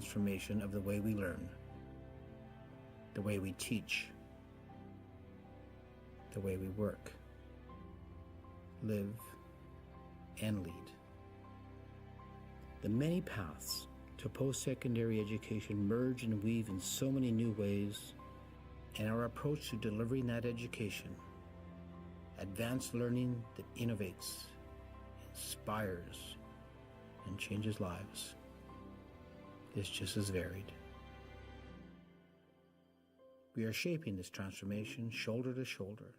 transformation of the way we learn, the way we teach, the way we work, live, and lead. The many paths to post-secondary education merge and weave in so many new ways, and our approach to delivering that education, advanced learning that innovates, inspires, and changes lives, is just as varied. We are shaping this transformation shoulder to shoulder,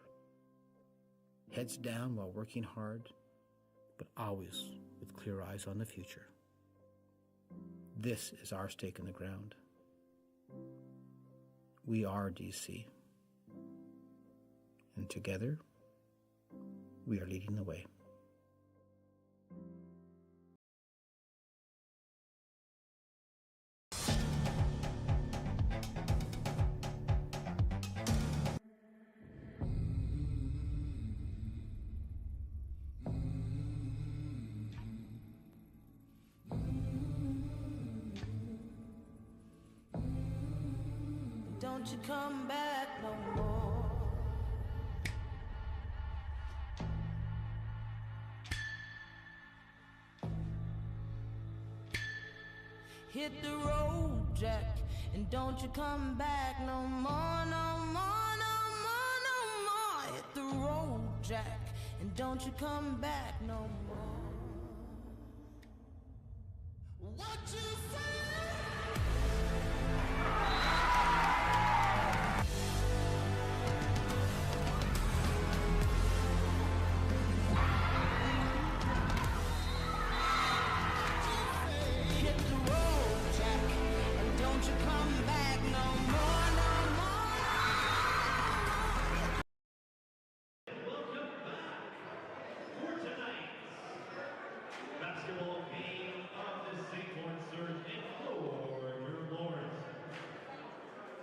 heads down while working hard, but always with clear eyes on the future. This is our stake in the ground. We are DC, and together, we are leading the way. Don't you come back no more. Hit the road, Jack, and don't you come back no more, no more, no more, no more. Hit the road, Jack, and don't you come back no more. What you say?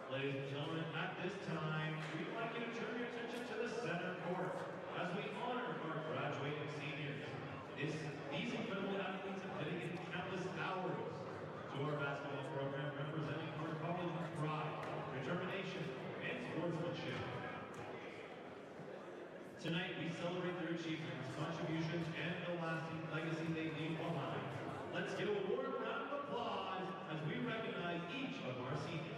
Ladies and gentlemen, at this time, we'd like you to turn your attention to the center court as we honor our graduating seniors. These incredible athletes have dedicated countless hours to our basketball program, representing our college with pride, determination, and sportsmanship. Tonight, we celebrate their achievements, contributions, and the lasting legacy they leave behind. Let's give a warm round of applause as we recognize each of our seniors.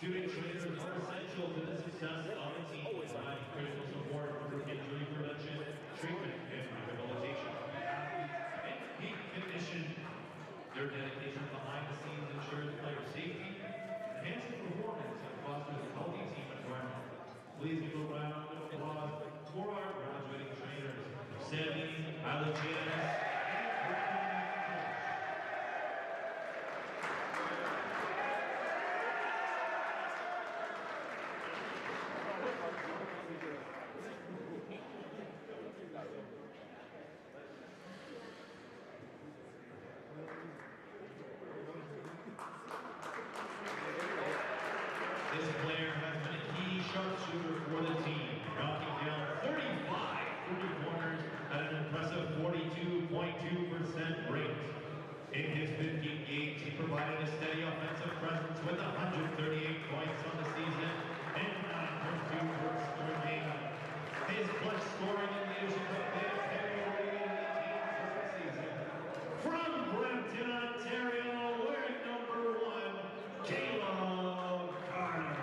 Student trainers are essential to the success of a team, providing critical support for injury prevention, treatment, and rehabilitation of athletes in peak condition. Their dedication behind the scenes ensures player safety, enhances performance, and fosters a healthy team environment. Please give a round of applause for our graduating trainers, Sammy, Alexander, this player has been a key sharpshooter for the team, knocking down 35 three-pointers at an impressive 42.2% rate. In his 15 games, he provided a steady offensive presence with 138 points on the season and 9.2 works per game. His clutch scoring and leadership have been carrying the team this season. From Brampton, Ontario, wearing number 1, Caleb Carter.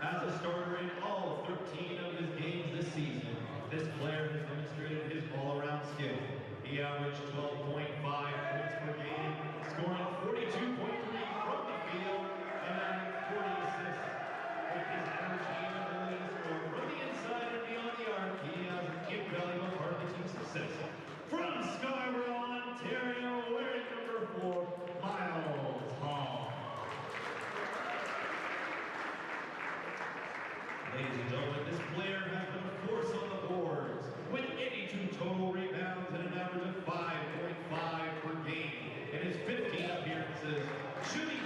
As a starter in all 13 of his games this season, this player has demonstrated his all-around skill. He averaged 12.5 points per game, scoring 42.3 from the field and adding 40 assists. With his energy and ability to score from the inside and beyond the arc, he has an invaluable part of the team's success. From Scarborough, Ontario, wearing number 4, Miles Hall. Ladies and gentlemen, this player has been a force on the boards with 82 total rebounds and an average of 5.5 per game in his 15 appearances, shooting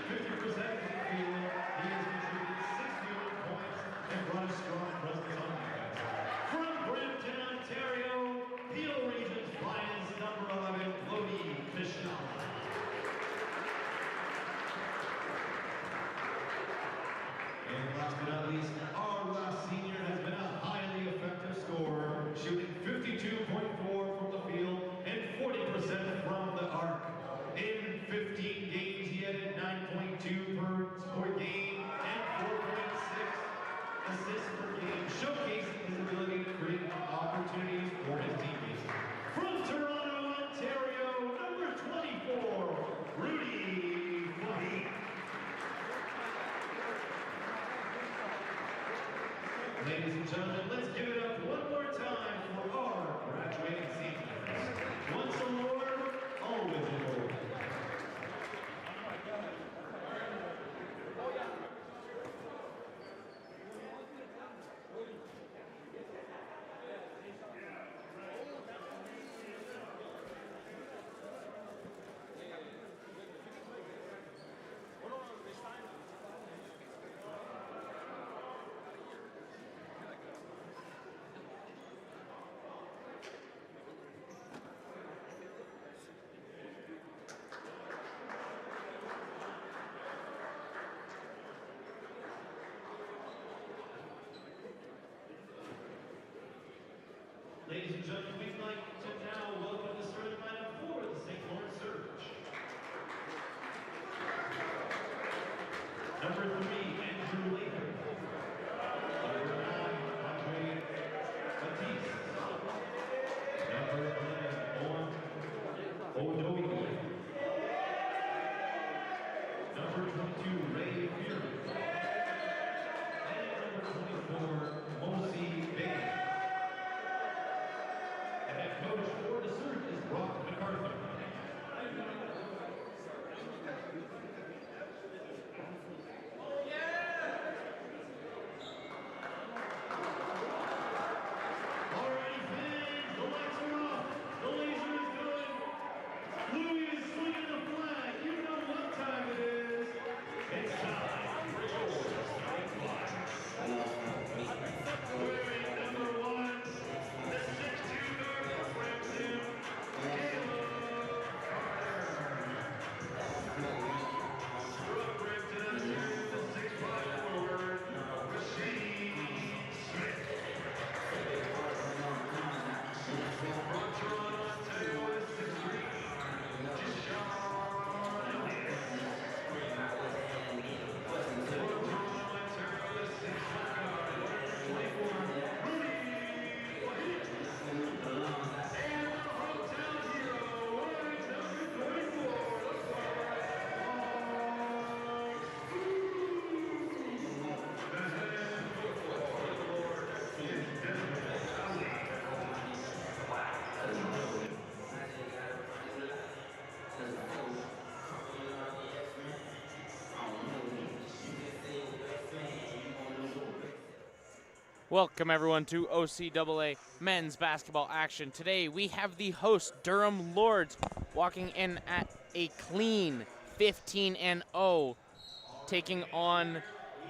Ladies and gentlemen, let's give it up one more time for our graduating seniors. Once a Lord, always a Lord. Ladies and gentlemen, we'd like to now welcome the starting lineup for the St. Lawrence Surge. Number 3, Andrew Latham. Number 9, Andre Batiste. Number 11, Owen Odoyi. Number 22, Ray Fury. And number 24, Mosi Baker. And head coach for the Surge is Brock McCarthy. Alrighty, fans, the lights are off. The laser is good. Louis is swinging the flag. You know what time it is. It's time for your starting flag. Wearing number 1, the 6'2" guard for Brampton, Caleb Carter. From Brampton, Ontario, the 6'5" forward, Rasheed Smith. From Toronto, Ontario, the 6'3", Deshaun Elliott. From Toronto, Ontario, the 6'1" guard, 124, Rudy Wahid. And the hometown hero, wearing number 34, the quarterback, the head coach for the Lord is Desmond Ali. Welcome everyone to OCAA men's basketball action. Today we have the host Durham Lords walking in at a clean 15-0, taking on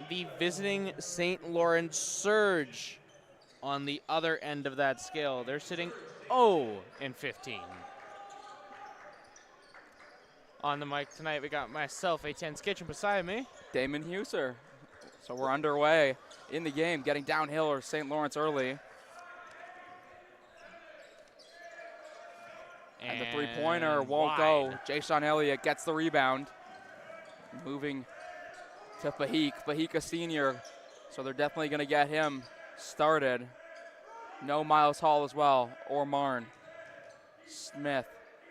the visiting St. Lawrence Surge on the other end of that scale. They're sitting 0-15. On the mic tonight we got myself, A10's Kitchen, beside me. Damon Huser. So we're underway in the game, getting downhill or St. Lawrence early. And the three-pointer won't go. Deshaun Elliott gets the rebound. Moving to Fahik. Fahik a senior, so they're definitely going to get him started. No Miles Hall as well, or Marn. Smith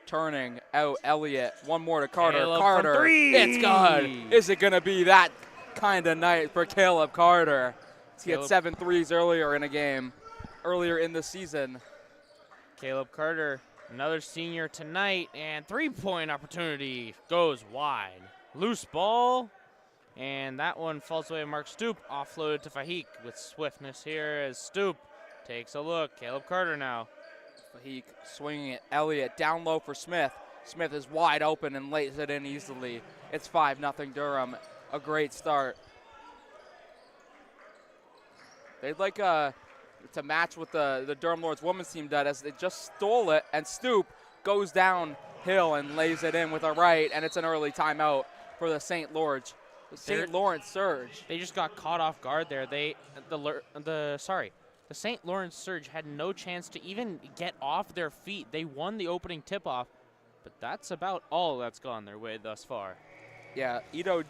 turning out Elliott. One more to Carter. Caleb Carter, from 3. it's good. Is it going to be that kind of night for Caleb Carter? He had 7 threes earlier in a game, earlier in the season. Caleb Carter, another senior tonight, and three-point opportunity goes wide. Loose ball, and that one falls away. Mark Stoop offloaded to Fahik with swiftness here as Stoop takes a look. Caleb Carter now. Fahik swinging it. Elliott down low for Smith. Smith is wide open and lays it in easily. It's 5-0 Durham. A great start. They'd like to match what the Durham Lords women's team did, as they just stole it, and Stoop goes downhill and lays it in with a right, and it's an early timeout for the St. Lawrence Surge. They just got caught off guard there. The St. Lawrence Surge had no chance to even get off their feet. They won the opening tip-off, but that's about all that's gone their way thus far. Yeah, Edo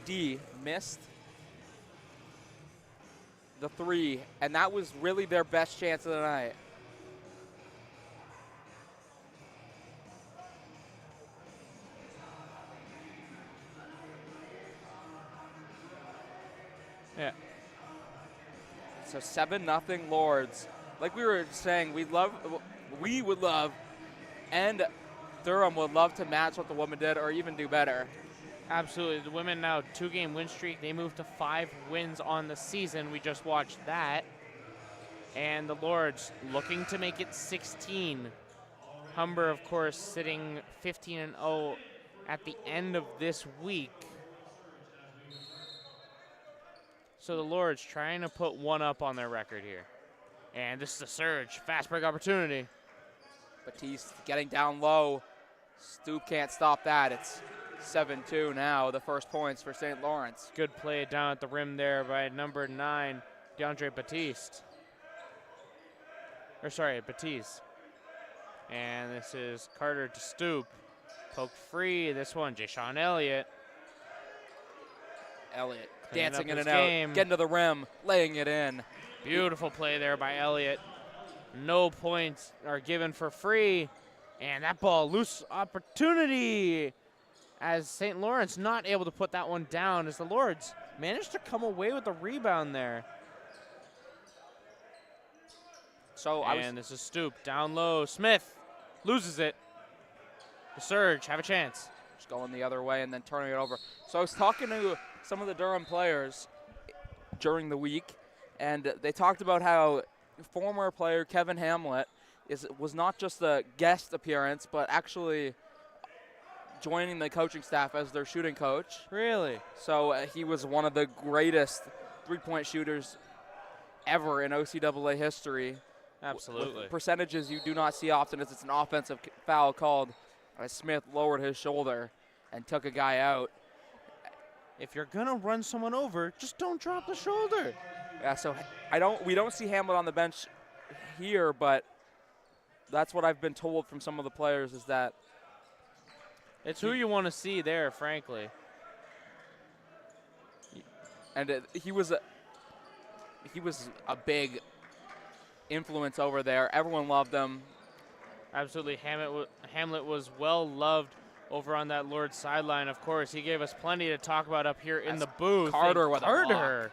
D missed the three, and that was really their best chance of the night. Yeah. So 7-0 Lords. Like we were saying, we would love, and Durham would love to match what the women did or even do better. Absolutely. The women now 2-game win streak. They moved to 5 wins on the season. We just watched that. And the Lords looking to make it 16. Humber, of course, sitting 15-0 at the end of this week. So the Lords trying to put one up on their record here. And this is a surge. Fast break opportunity. Batiste getting down low. Stoop can't stop that. It's 7-2 now, the first points for St. Lawrence. Good play down at the rim there by number 9, DeAndre Batiste. Batiste. And this is Carter to Stoop. Poke free. This one, Jayshawn Elliott. Elliott Cleaning dancing up in his and out, game. getting to the rim, laying it in. Beautiful play there by Elliott. No points are given for free. And that ball, loose opportunity. As St. Lawrence not able to put that one down as the Lords managed to come away with the rebound there. So this is Stoop down low. Smith loses it. The surge have a chance. Just going the other way and then turning it over. So I was talking to some of the Durham players during the week, and they talked about how former player Kevin Hamlet was not just a guest appearance, but actually joining the coaching staff as their shooting coach. Really? So he was one of the greatest three-point shooters ever in OCAA history. Absolutely. With percentages you do not see often as it's an offensive foul called as Smith lowered his shoulder and took a guy out. If you're gonna run someone over, just don't drop the shoulder. Yeah, so we don't see Hamlet on the bench here, but that's what I've been told from some of the players is that it's who you want to see there, frankly. And he was a big influence over there. Everyone loved him. Absolutely. Hamlet was well loved over on that Lord's sideline. Of course, he gave us plenty to talk about up here in the booth. Carter with a block.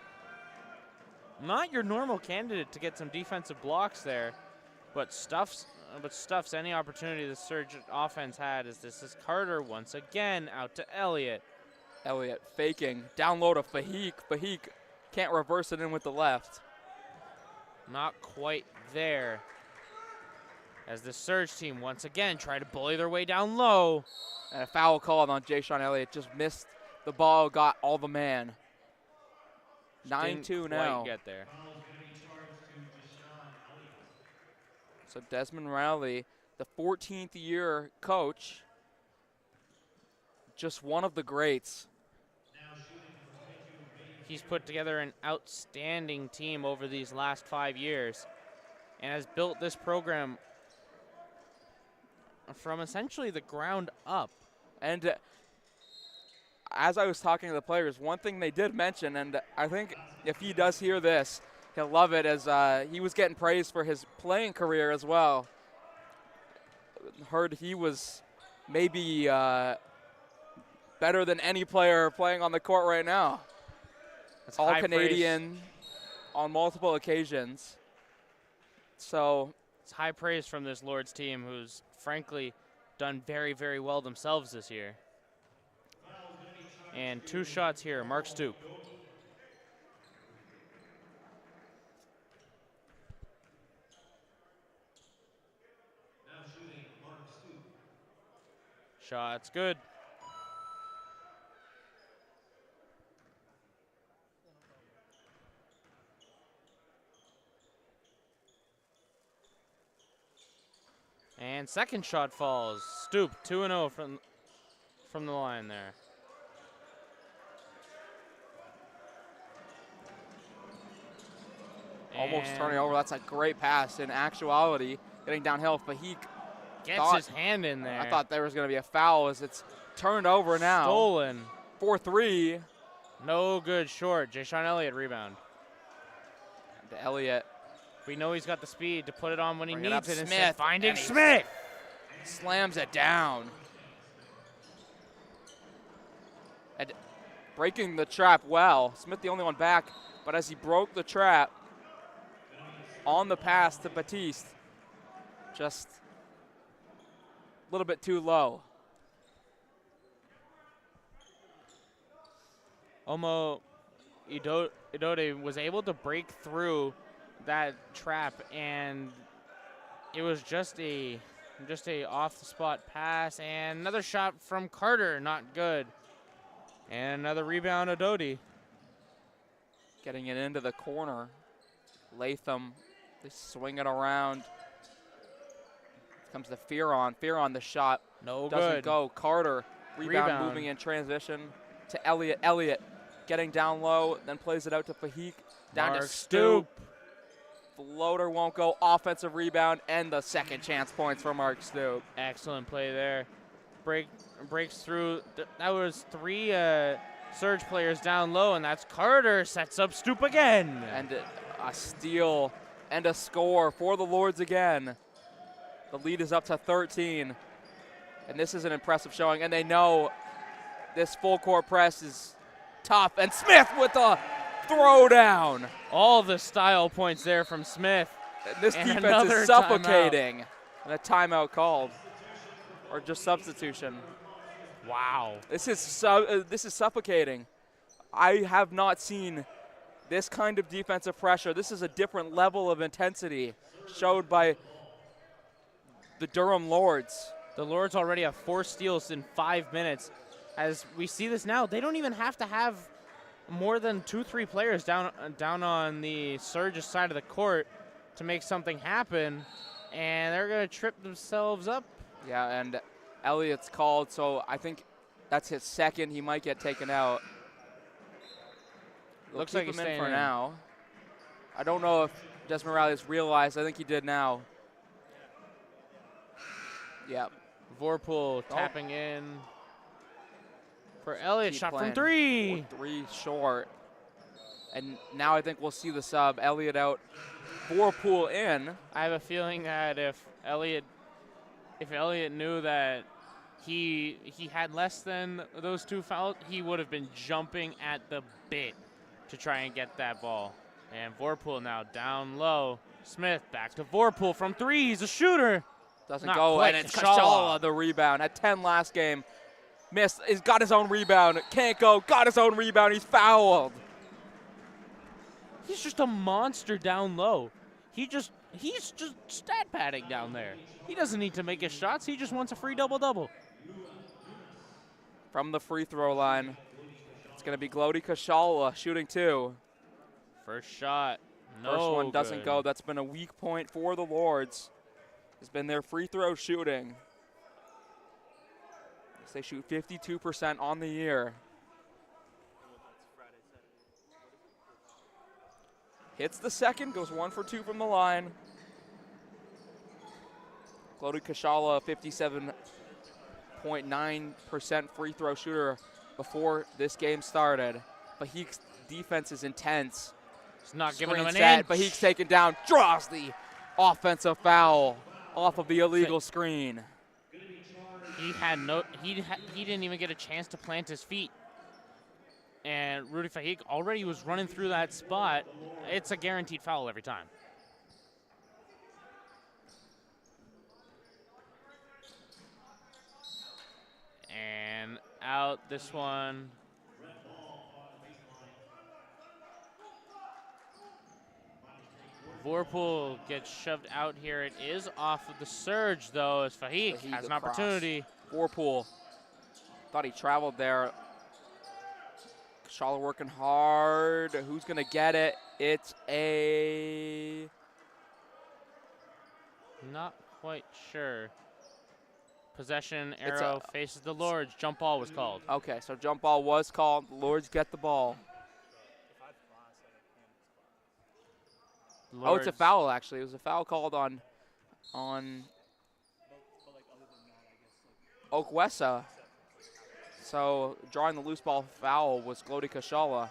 Not your normal candidate to get some defensive blocks there, but stuffs any opportunity the Surge offense had. As this is Carter once again out to Elliott. Elliott faking down low to Fahik. Fahik can't reverse it in with the left. Not quite there. As the Surge team once again try to bully their way down low. And a foul called on Jayshawn Elliott. Just missed the ball, got all the man. 9-2 now. Get there. So Desmond Rowley, the 14th year coach, just one of the greats. He's put together an outstanding team over these last 5 years and has built this program from essentially the ground up. And as I was talking to the players, one thing they did mention, and I think if he does hear this, he'll love it, as he was getting praised for his playing career as well. Heard he was maybe better than any player playing on the court right now. That's all Canadian on multiple occasions. So it's high praise from this Lords team, who's frankly done very, very well themselves this year. And 2 shots here, Mark Stoop. Shot's good. And second shot falls. Stoop, 2-0 from the line there. Almost turning over. That's a great pass. In actuality, getting downhill, Fahik gets his hand in there. I thought there was going to be a foul as it's turned over now. Stolen. 4-3. No good short. Jayshawn Elliott rebound. To Elliott. We know he's got the speed to put it on when he Bring needs it it. Smith. Finding Smith. Slams it down. And breaking the trap well. Smith the only one back, but as he broke the trap, on the pass to Batiste. Just a little bit too low. Omo Idode was able to break through that trap, and it was just a off the spot pass, and another shot from Carter, not good. And another rebound, Idode. Getting it into the corner. Latham, they swing it around. Comes to Fearon. Fearon, the shot doesn't good. go. Carter, rebound moving in transition to Elliott. Elliott getting down low, then plays it out to Fahik. Down Mark to Stoop. Floater won't go. Offensive rebound and the second chance points for Mark Stoop. Excellent play there. Breaks through. That was 3 Surge players down low, and that's Carter. Sets up Stoop again. And a steal and a score for the Lords again. The lead is up to 13. And this is an impressive showing. And they know this full court press is tough. And Smith with a throwdown. All the style points there from Smith. And this And defense another is suffocating. And a timeout called. Or just substitution. Wow. This is suffocating. I have not seen this kind of defensive pressure. This is a different level of intensity showed by the Durham Lords. The Lords already have 4 steals in 5 minutes. As we see this now, they don't even have to have more than 2-3 players down on the Surge's side of the court to make something happen, and they're going to trip themselves up. Yeah, and Elliott's called, so I think that's his second. He might get taken out. Looks Keep like he's him in staying for in. now. I don't know if Desmorales realized. I think he did now. Yep. Vorpool tapping in for Elliott. Keep Shot playing. from 3. 3 short. And now I think we'll see the sub. Elliott out. Vorpool in. I have a feeling that if Elliott knew that he had less than those 2 fouls, he would have been jumping at the bit to try and get that ball. And Vorpool now down low. Smith back to Vorpool from 3. He's a shooter. Doesn't Not go, quite. and it's Kashala. Kashala, the rebound. At 10 last game. Missed. He's got his own rebound. Can't go. Got his own rebound. He's fouled. He's just a monster down low. He's just stat padding down there. He doesn't need to make his shots. He just wants a free double-double. From the free throw line, it's going to be Glody Kashala shooting 2. First shot. No First one doesn't good. go. That's been a weak point for the Lords. Has been their free throw shooting. They shoot 52% on the year. Hits the second, goes 1 for 2 from the line. Glody Kashala, 57.9% free throw shooter before this game started. Fahik's defense is intense. He's not giving him an Screen inch. set, Fahik's taken down, draws the offensive foul off of the illegal screen. He didn't even get a chance to plant his feet. And Rudy Fahik already was running through that spot. It's a guaranteed foul every time. And out this one. Vorpool gets shoved out here. It is off of the Surge, though, as Fahik has an across. opportunity. Vorpool thought he traveled there. Kashala working hard. Who's going to get it? It's a... Not quite sure. Possession arrow faces the Lords. Jump ball was called. Okay, so jump ball was called. The Lords get the ball. Oh, it's a foul, actually. It was a foul called on Okwesa. So drawing the loose ball foul was Glody Kashala.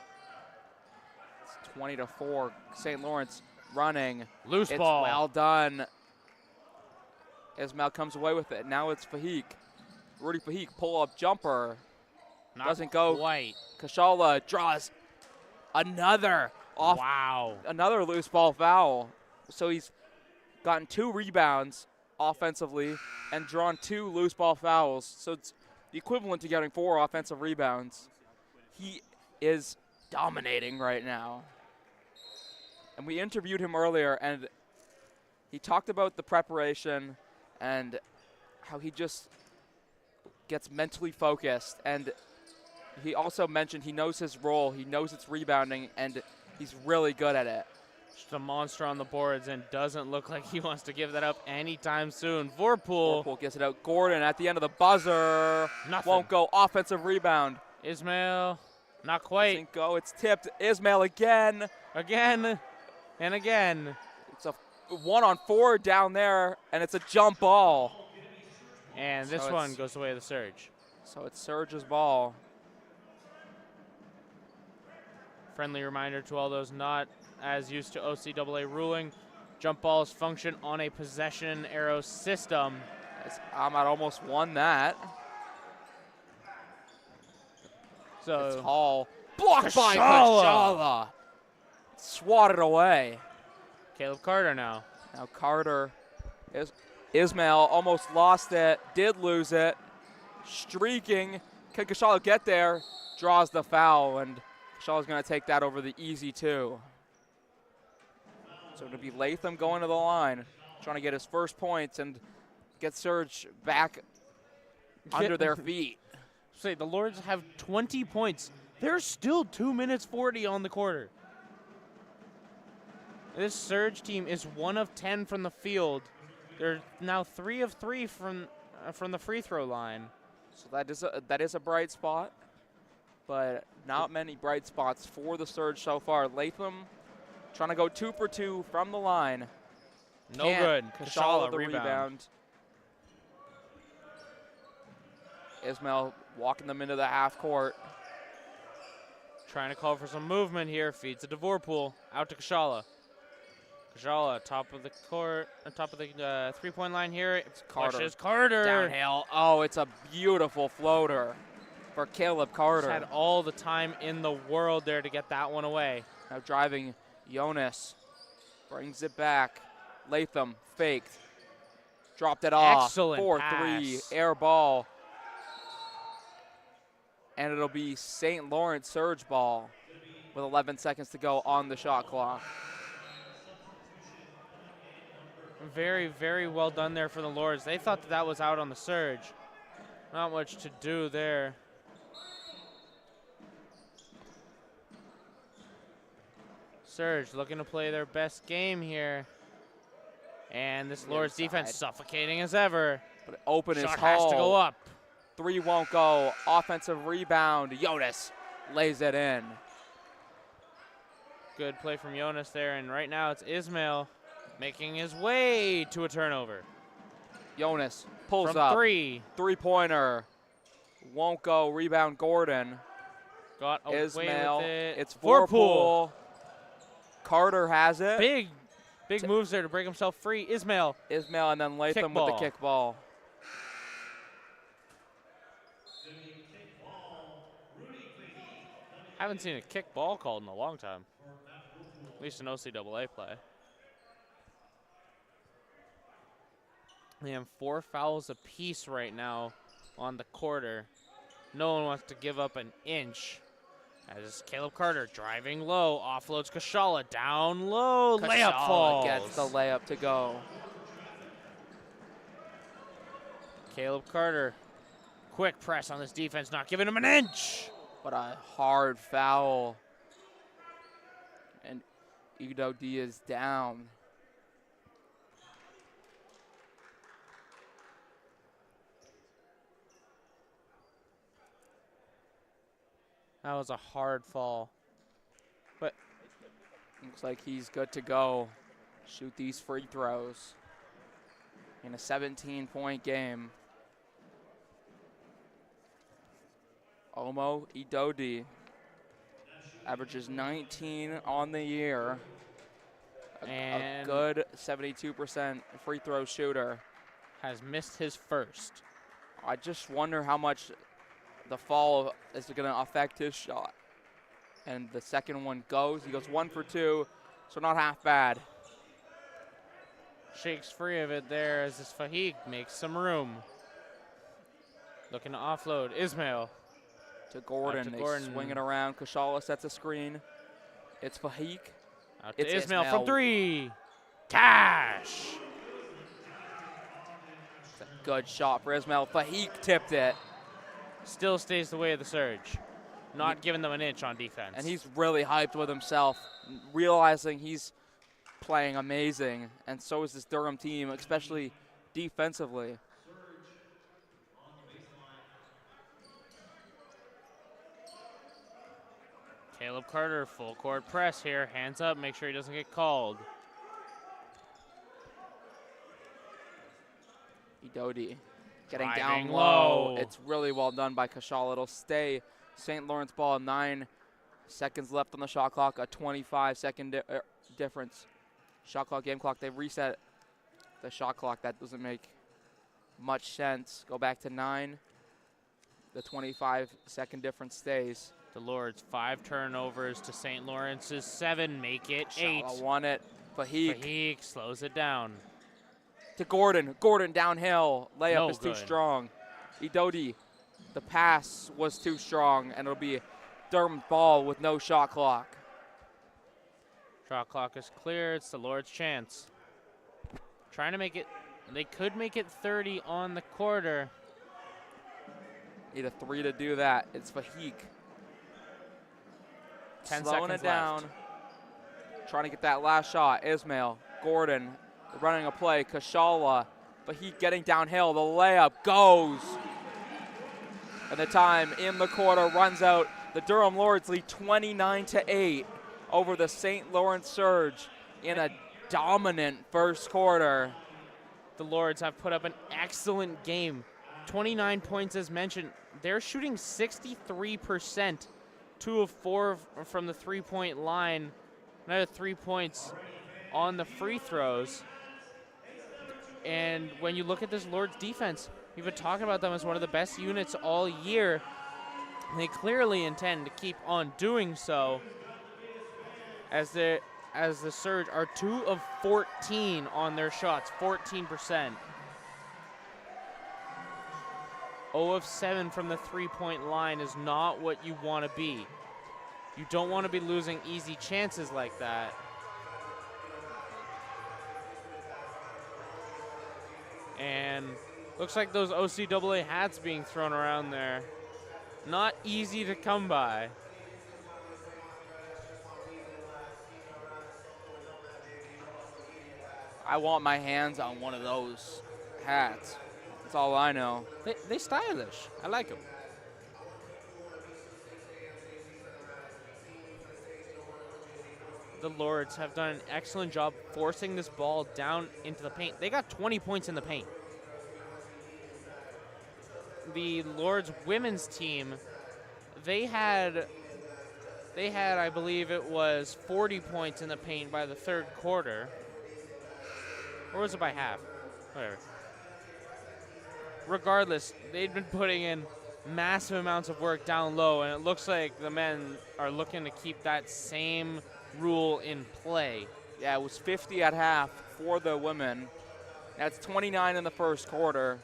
It's 20-4. St. Lawrence running. Loose It's ball. well done. Ismail comes away with it. Now it's Fahik. Rudy Fahik, pull-up jumper. Not Doesn't go. quite. Kashala draws another off. Wow. Another loose ball foul. So he's gotten 2 rebounds offensively and drawn 2 loose ball fouls. So it's the equivalent to getting 4 offensive rebounds. He is dominating right now. And we interviewed him earlier, and he talked about the preparation and how he just gets mentally focused. And he also mentioned he knows his role, he knows it's rebounding, and he's really good at it. Just a monster on the boards and doesn't look like he wants to give that up anytime soon. Vorpool gets it out. Gordon at the end of the buzzer. Nothing. Won't go. Offensive rebound. Ismail, not quite. Doesn't go. It's tipped. Ismail again. Again and again. It's a 1-on-4 down there, and it's a jump ball. And this one goes away to the Surge. So it's Surge's ball. Friendly reminder to all those not as used to OCAA ruling. Jump balls function on a possession arrow system. Ahmad almost won that. So it's Hall. Blocked by Kashala. Swatted away. Caleb Carter now. Now Carter. Ismail almost lost it. Did lose it. Streaking. Can Kashala get there? Draws the foul, and Kashala's going to take that over the easy 2. So it'll be Latham going to the line, trying to get his first points and get Surge back under their feet. Say the Lords have 20 points. There's still 2 minutes 40 on the quarter. This Surge team is 1 of 10 from the field. They're now 3 of 3 from the free throw line. So that is a bright spot, but not many bright spots for the Surge so far. Latham trying to go 2 for 2 from the line. No good. Kashala the rebound. Ismail walking them into the half court. Trying to call for some movement here. Feeds it to Vorpool. Out to Kashala. Kashala, top of the court, top of the 3-point line here. It's Carter. Downhill. Oh, it's a beautiful floater for Caleb Carter. He's had all the time in the world there to get that one away. Now driving Jonas. Brings it back. Latham faked. Dropped it off. Excellent 4-3 pass. Air ball. And it'll be St. Lawrence Surge ball with 11 seconds to go on the shot clock. Very, very well done there for the Lords. They thought that was out on the Surge. Not much to do there. Surge looking to play their best game here. And this Lords defense suffocating as ever. But open is Shot Hall. has to go up. 3 won't go. Offensive rebound. Jonas lays it in. Good play from Jonas there. And right now it's Ismail making his way to a turnover. Jonas pulls From up. 3. 3-pointer. Won't go. Rebound Gordon. Got away Ismail. with it. It's Vorpool. Carter has it. Big moves there to break himself free. Ismail and then Latham with the kick ball. Haven't seen a kick ball called in a long time. At least in OCAA play. They have 4 fouls apiece right now on the quarter. No one wants to give up an inch. As Caleb Carter driving low, offloads Kashala down low, layup falls. Gets the layup to go. Caleb Carter, quick press on this defense, not giving him an inch. What a hard foul. And Ido D is down. That was a hard fall. But looks like he's good to go. Shoot these free throws in a 17-point game. Omo Idodi averages 19 on the year. A good 72% free throw shooter. Has missed his first. I just wonder how much the fall is going to affect his shot. And the second one goes. He goes 1 for 2, so not half bad. shakes free of it there as this Fahik makes some room. Looking to offload. Ismail. To Gordon. They swing it around. Kashala sets a screen. It's Fahik. Out to Ismail from 3. Cash. It's a good shot for Ismail. Fahik tipped it. Still stays the way of the surge. Not giving them an inch on defense. And he's really hyped with himself, realizing he's playing amazing. And so is this Durham team, especially defensively. Caleb Carter, full court press here. Hands up, make sure he doesn't get called. Idodi getting Driving down low. low. It's really well done by Kashala. It'll stay St. Lawrence ball. 9 seconds left on the shot clock. A 25-second difference. Shot clock, game clock. They've reset the shot clock. That doesn't make much sense. Go back to 9. The 25-second difference stays. The Lords 5 turnovers to St. Lawrence's 7. Make it 8. Kashala won it. Fahik Fahik slows it down. to Gordon. Gordon downhill. Layup is too good. strong. Idodi, the pass was too strong, and it'll be Durham's ball with no shot clock. Shot clock is clear. It's the Lord's chance. Trying to make it. They could make it 30 on the quarter. Need a 3 to do that. It's Fahik. 10 Slowing seconds it down. left. Trying to get that last shot. Ismail, Gordon running a play. Kashala, Fahik getting downhill. The layup goes. And the time in the quarter runs out. The Durham Lords lead 29-8 over the St. Lawrence Surge in a dominant first quarter. The Lords have put up an excellent game. 29 points as mentioned. They're shooting 63%. 2 of 4 from the three-point line. Another 3 points on the free throws. And when you look at this Lords defense, we've been talking about them as one of the best units all year. They clearly intend to keep on doing so, as the Surge are 2 of 14 on their shots, 14%. 0 of 7 from the three-point line is not what you want to be. You don't want to be losing easy chances like that. And looks like those OCAA hats being thrown around there. Not easy to come by. I want my hands on one of those hats. That's all I know. They stylish. I like them. The Lords have done an excellent job forcing this ball down into the paint. They got 20 points in the paint. The Lords women's team, they had I believe it was 40 points in the paint by the third quarter. Or was it by half? Whatever. Regardless, they'd been putting in massive amounts of work down low, and it looks like the men are looking to keep that same rule in play. Yeah, it was 50 at half for the women. That's 29 in the first quarter.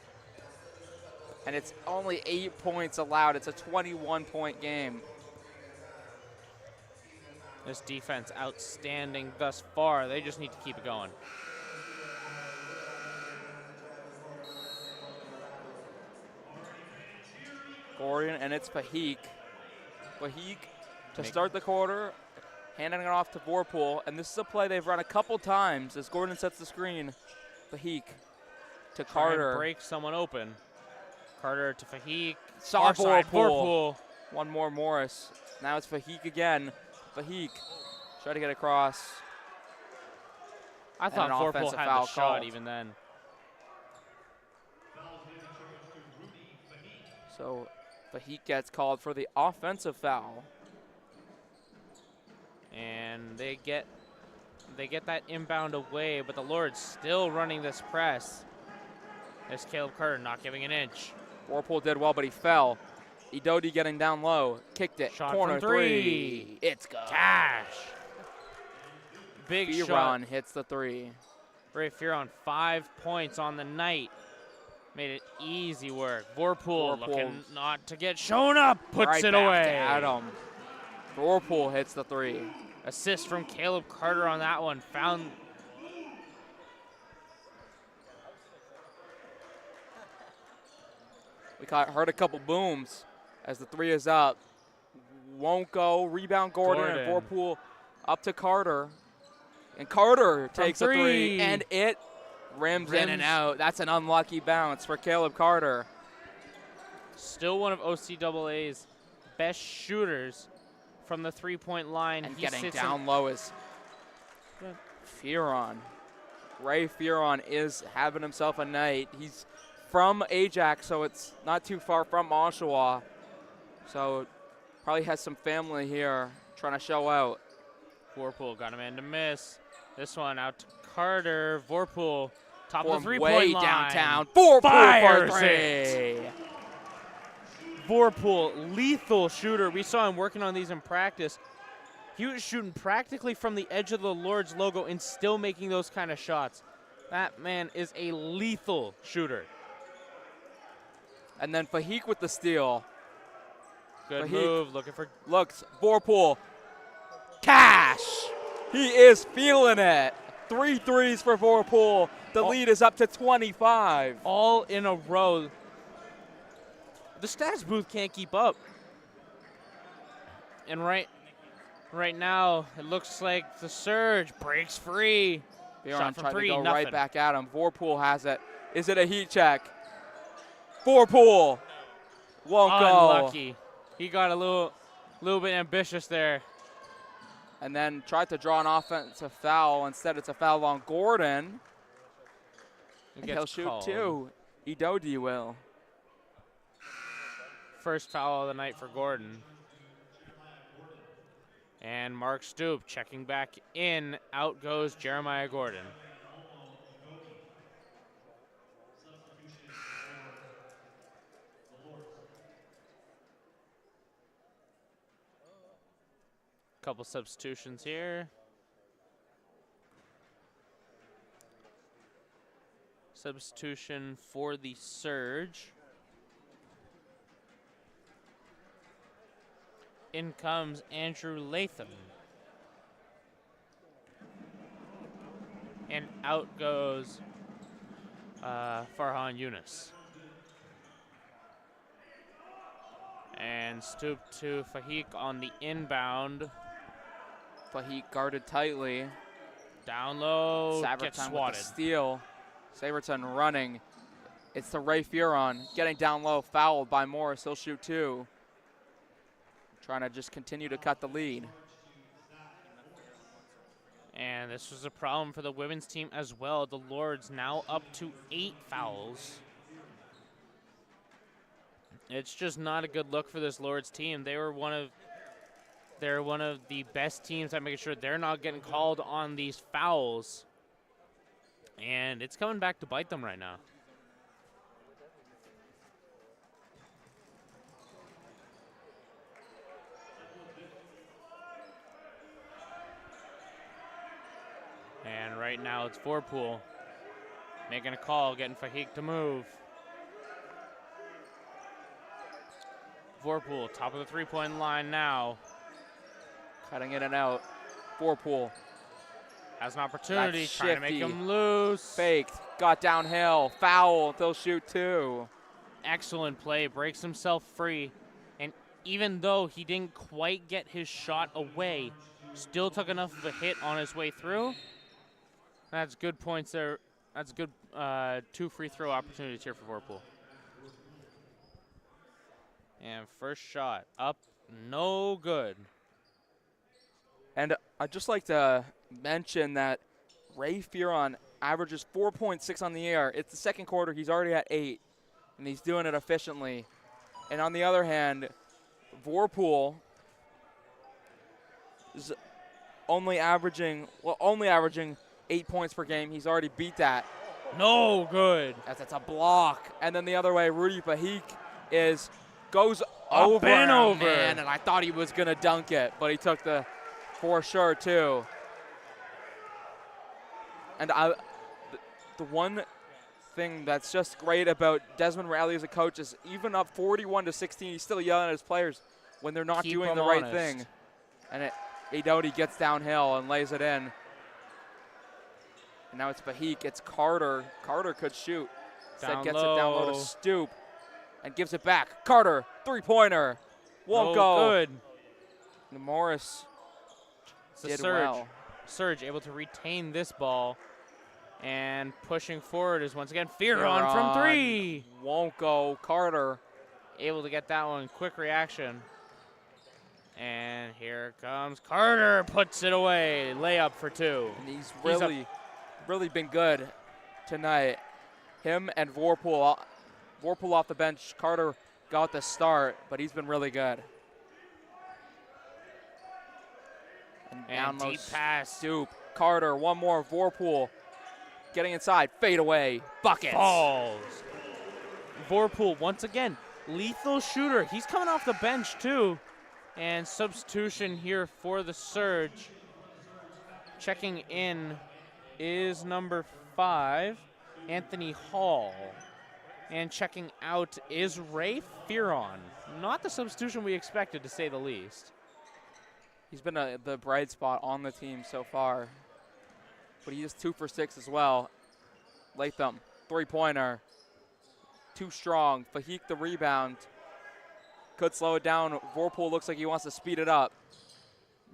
And it's only 8 points allowed. It's a 21-point game. This defense outstanding thus far. They just need to keep it going. Gordon, and it's Fahik. Fahik to start the quarter, handing it off to Vorpool. And this is a play they've run a couple times as Gordon sets the screen. Fahik to Carter. Break someone open. Carter to Fahik. Saw Vorpool. Vorpool. One more Morris. Now it's Fahik again. Fahik try to get across. I thought an Vorpool offensive had foul the shot called. even then. So Fahik gets called for the offensive foul. And they get that inbound away, but the Lords still running this press. There's Caleb Carter not giving an inch. Vorpool did well, but he fell. Idodi getting down low, kicked it. Shot Corner from 3. It's good. Cash. Big shot. Biron hits the 3. Ray Fearon, 5 points on the night. Made it easy work. Vorpool looking not to get shown up, puts right it back away. to Adam. Vorpool hits the 3. Assist from Caleb Carter on that one. We heard a couple booms as the 3 is up. Won't go. Rebound Gordon. And Vorpool up to Carter. And Carter takes a 3. And it rims in and out. That's an unlucky bounce for Caleb Carter. Still one of OCAA's best shooters from the 3-point line. And getting down low is Fearon. Ray Fearon is having himself a night. He's from Ajax, so it's not too far from Oshawa. So probably has some family here trying to show out. Vorpool got a man to miss. This one out to Carter. Vorpool, top of the 3-point way line. downtown. Vorpool for 3. Vorpool, lethal shooter. We saw him working on these in practice. He was shooting practically from the edge of the Lord's logo and still making those kind of shots. That man is a lethal shooter. And then Fahik with the steal. Good move, looking for... Looks, Vorpool. Cash! He is feeling it. 3 threes for Vorpool. The lead is up to 25. All in a row. The stats booth can't keep up. And right now, it looks like the Surge breaks free. Fearon Shot from tried 3, to go nothing. right back at him. Vorpool has it. Is it a heat check? Vorpool won't go. Unlucky. He got a little bit ambitious there. And then tried to draw an offensive foul. Instead, it's a foul on Gordon. And he'll shoot called. 2. Idodi will. First foul of the night for Gordon. And Mark Stoop checking back in. Out goes Jeremiah Gordon. Couple substitutions here. Substitution for the Surge. In comes Andrew Latham. And out goes Farhan Yunus. And Stoop to Fahik on the inbound. Fahik guarded tightly. Down low, gets Saberton swatted. with the steal. Saberton running. It's to Ray Fearon. Getting down low, fouled by Morris. He'll shoot 2. Trying to just continue to cut the lead. And this was a problem for the women's team as well. The Lords now up to 8 fouls. It's just not a good look for this Lords team. They're one of the best teams at making sure they're not getting called on these fouls. And it's coming back to bite them right now. And right now it's Vorpool making a call, getting Fahik to move. Vorpool, top of the 3-point line now. Cutting in and out. Vorpool. Has an opportunity, That's trying to make shifty. him loose. Faked. Got downhill. Foul. They'll shoot 2. Excellent play, breaks himself free. And even though he didn't quite get his shot away, still took enough of a hit on his way through. That's good points there. That's good 2 free throw opportunities here for Vorpool. And first shot up, no good. And I'd just like to mention that Ray Fearon averages 4.6 on the air. It's the second quarter. He's already at 8, and he's doing it efficiently. And on the other hand, Vorpool is only averaging 8 points per game. He's already beat that. No good. As it's a block. And then the other way, Rudy Fahik goes over and him, over. man, and I thought he was going to dunk it, but he took the for sure, too. And the one thing that's just great about Desmond Rowley as a coach is even up 41-16, he's still yelling at his players when they're not doing the right thing. And Idoti gets downhill and lays it in. And now it's Fahik. It's Carter. Carter could shoot. Instead gets it down low to Stoop and gives it back. Carter, three-pointer. Won't go. Good. And Morris did Surge. well. Surge able to retain this ball. And pushing forward is once again Fearon from three. Won't go. Carter able to get that one. Quick reaction. And here comes Carter. Puts it away. Layup for two. And he's really been good tonight. Him and Vorpool. Vorpool off the bench. Carter got the start, but he's been really good. And deep pass. Stoop. Carter, one more. Vorpool getting inside. Fade away. Buckets. Falls. Vorpool, once again, lethal shooter. He's coming off the bench, too. And substitution here for the Surge. Checking in is number 5, Anthony Hall. And checking out is Ray Fearon. Not the substitution we expected, to say the least. He's been the bright spot on the team so far. But he is 2 for 6 as well. Latham, three-pointer. Too strong. Fahik the rebound. Could slow it down. Vorpool looks like he wants to speed it up.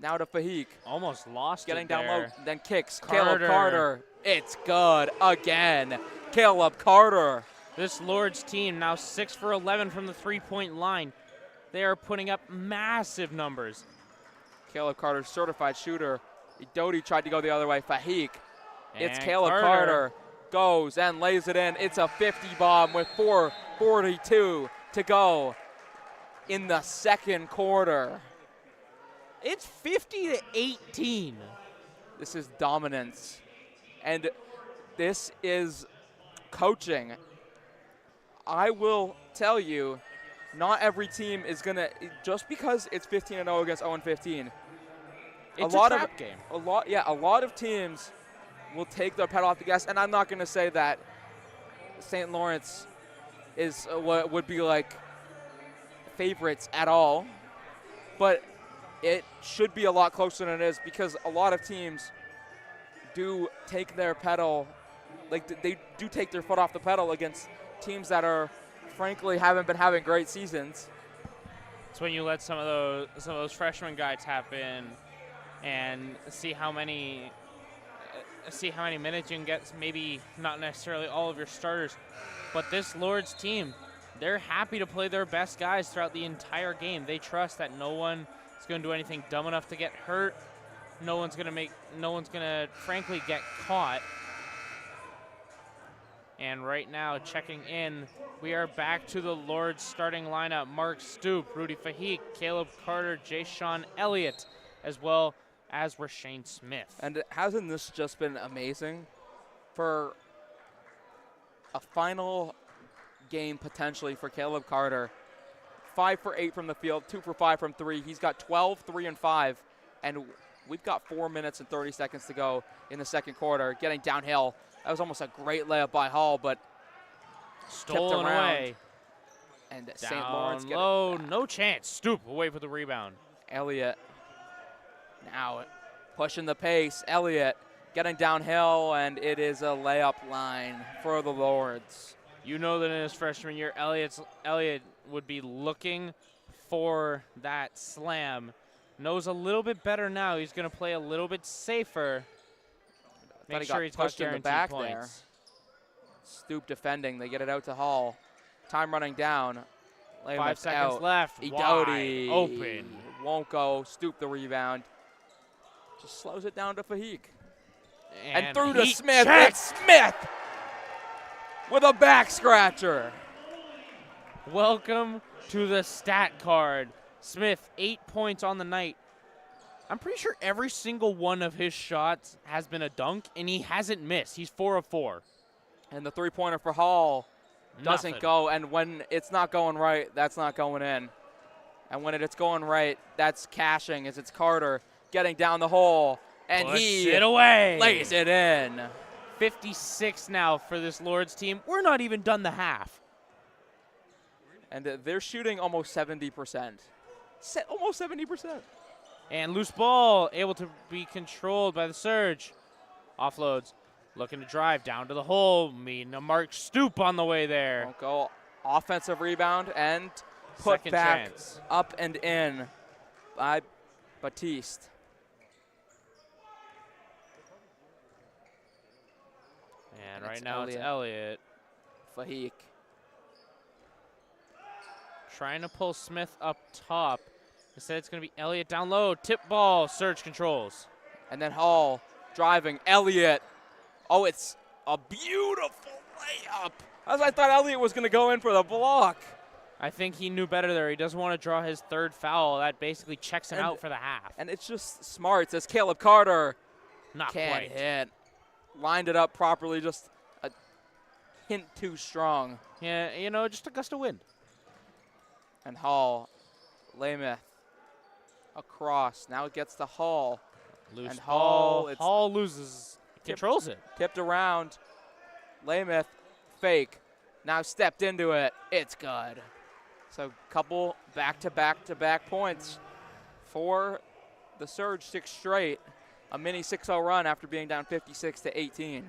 Now to Fahik. Almost lost Getting it down there. low, then kicks. Carter. Caleb Carter. It's good again. Caleb Carter. This Lords team now 6 for 11 from the three-point line. They are putting up massive numbers. Caleb Carter, certified shooter. Idoti tried to go the other way. Fahik. It's And Caleb Carter. Goes and lays it in. It's a 50 bomb with 4:42 to go in the second quarter. It's 50-18. This is dominance. And this is coaching. I will tell you, not every team is going to, just because it's 15-0 against 0-15. It's a trap game. A lot of teams will take their pedal off the gas, and I'm not going to say that St. Lawrence is what would be like favorites at all, but it should be a lot closer than it is because a lot of teams do take their pedal, like they do take their foot off the pedal against teams that are, frankly, haven't been having great seasons. It's when you let some of those freshman guys tap in and see how many minutes you can get. Maybe not necessarily all of your starters, but this Lords team, they're happy to play their best guys throughout the entire game. They trust that no one is going to do anything dumb enough to get hurt. No one's going to frankly get caught. And right now, checking in, we are back to the Lords starting lineup. Mark Stoop, Rudy Fahik, Caleb Carter, Jay-Sean Elliott, as well as Rashane Smith. And hasn't this just been amazing for a final game potentially for Caleb Carter? 5 for 8 from the field, 2 for 5 from 3. He's got 12, 3, and 5. And we've got 4 minutes and 30 seconds to go in the second quarter. Getting downhill. That was almost a great layup by Hall, but stolen away. And St. Lawrence low, no chance. Stoop away for the rebound. Elliott now pushing the pace. Elliott getting downhill, and it is a layup line for the Lords. You know that in his freshman year, Elliott would be looking for that slam. Knows a little bit better now. He's going to play a little bit safer. Make sure he's got in the back points. there. Stoop defending. They get it out to Hall. Time running down. 5 seconds out. left. Idoti open. Won't go. Stoop the rebound. Just slows it down to Fahik. And through to Smith. Check. It's Smith with a back scratcher. Welcome to the stat card. Smith, 8 points on the night. I'm pretty sure every single one of his shots has been a dunk, and he hasn't missed. He's 4 of 4. And the three-pointer for Hall doesn't Nothing. go. And when it's not going right, that's not going in. And when it's going right, that's cashing as it's Carter getting down the hole. And Puts he it away. lays it in. 56 now for this Lords team. We're not even done the half. And they're shooting almost 70%. Almost 70%. And loose ball, able to be controlled by the Surge. Offloads, looking to drive down to the hole. Meeting a Mark Stoop on the way there. Won't go. Offensive rebound and put Second back chance. up and in by Batiste. And And right it's now it's Elliott. Fahik. Trying to pull Smith up top. Instead, it's going to be Elliott down low. Tip ball, Surge controls. And then Hall driving. Elliott. Oh, it's a beautiful layup. As I thought Elliott was going to go in for the block. I think he knew better there. He doesn't want to draw his third foul. That basically checks him out for the half. And it's just smart. As Caleb Carter Not can't quite. hit. Lined it up properly, just a hint too strong. Yeah, you know, just a gust of wind. And Hall, Lameth, across. Now it gets to Hall. Loose And ball. Hall, Hall loses. Controls it. Tipped around. Lameth, fake. Now stepped into it. It's good. So couple back-to-back-to-back points for the Surge, 6 straight. A mini 6-0 run after being down 56-18.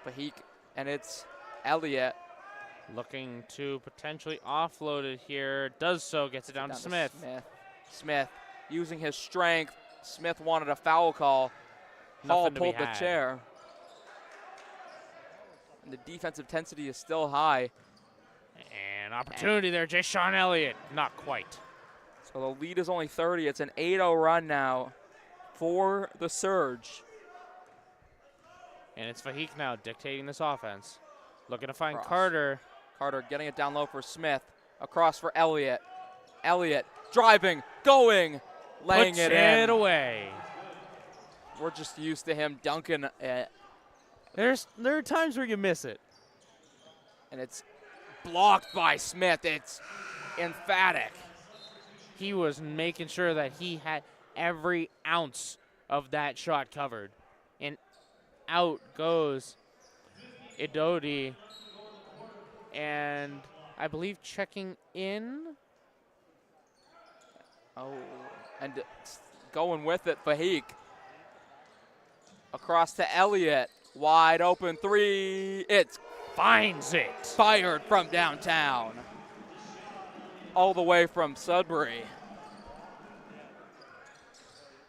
Fahik, and it's Elliott. Looking to potentially offload it here. Does so. Gets it down to Smith. Smith using his strength. Smith wanted a foul call. Hall Nothing to be pulled the had. chair. And the defensive intensity is still high. And opportunity there. Jay-Sean Elliott. Not quite. So the lead is only 30. It's an 8-0 run now for the Surge. And it's Fahik now dictating this offense. Looking to find Cross. Carter. Carter getting it down low for Smith. Across for Elliott. Elliott driving, going, laying Puts it in. away. We're just used to him dunking it. There are times where you miss it. And it's blocked by Smith. It's emphatic. He was making sure that he had every ounce of that shot covered. And out goes Idodi. And I believe checking in. Oh, and going with it, Fahik. Across to Elliott. Wide open three. It's Finds it. fired from downtown. All the way from Sudbury.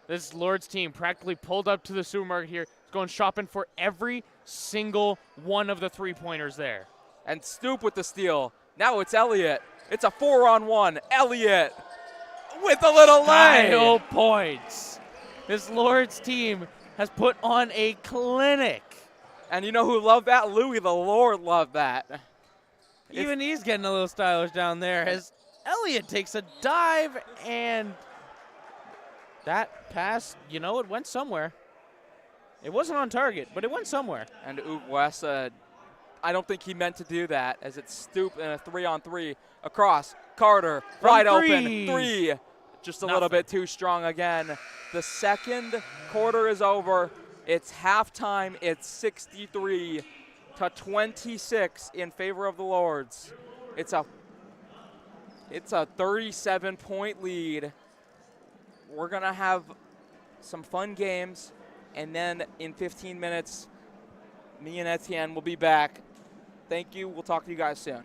This Lords team practically pulled up to the supermarket here. It's going shopping for every single one of the three-pointers there. And Stoop with the steal. Now it's Elliott. It's a 4-on-1. Elliott with a little lay. Kyle points. This Lords team has put on a clinic. And you know who loved that? Louis the Lord loved that. Even he's getting a little stylish down there as Elliott takes a dive, and that pass, you know, it went somewhere. It wasn't on target, but it went somewhere. And Ugwesa, I don't think he meant to do that, as it's Stoop in a 3-on-3 across. Carter, wide open, three. Just a little bit too strong again. The second quarter is over. It's halftime. It's 63-26 in favor of the Lords. It's a 37-point lead. We're going to have some fun games, and then in 15 minutes, me and Etienne will be back. Thank you. We'll talk to you guys soon.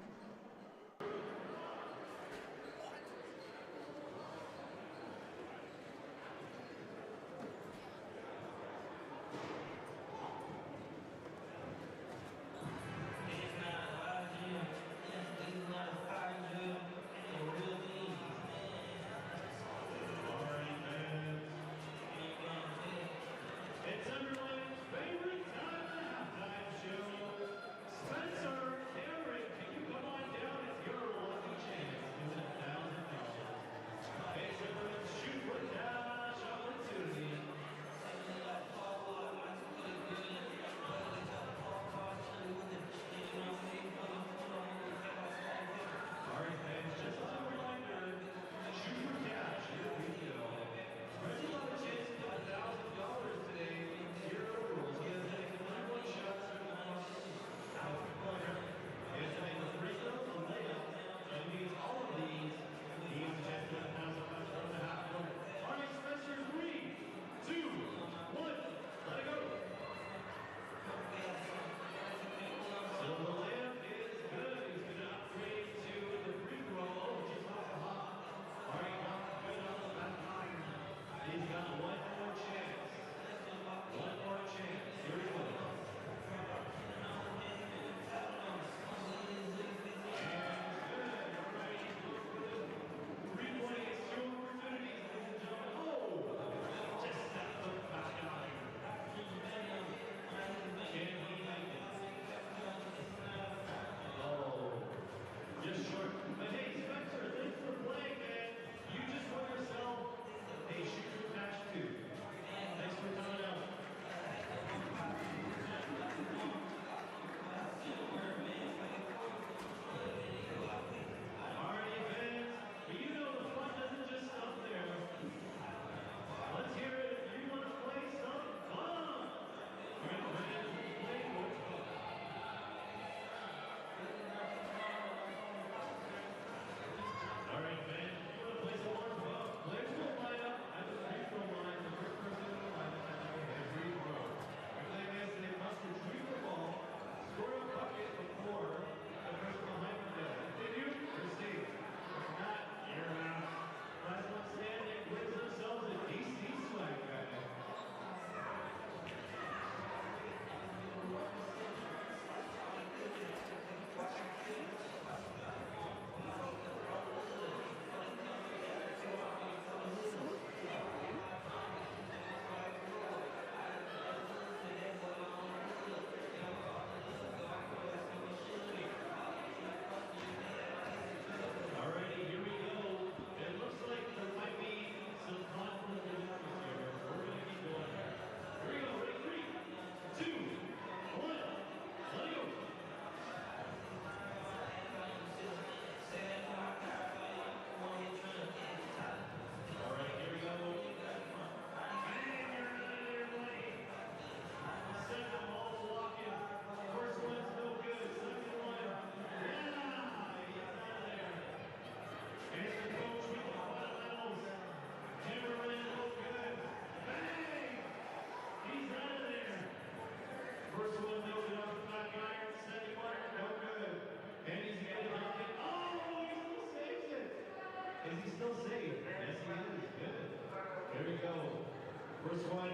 First one,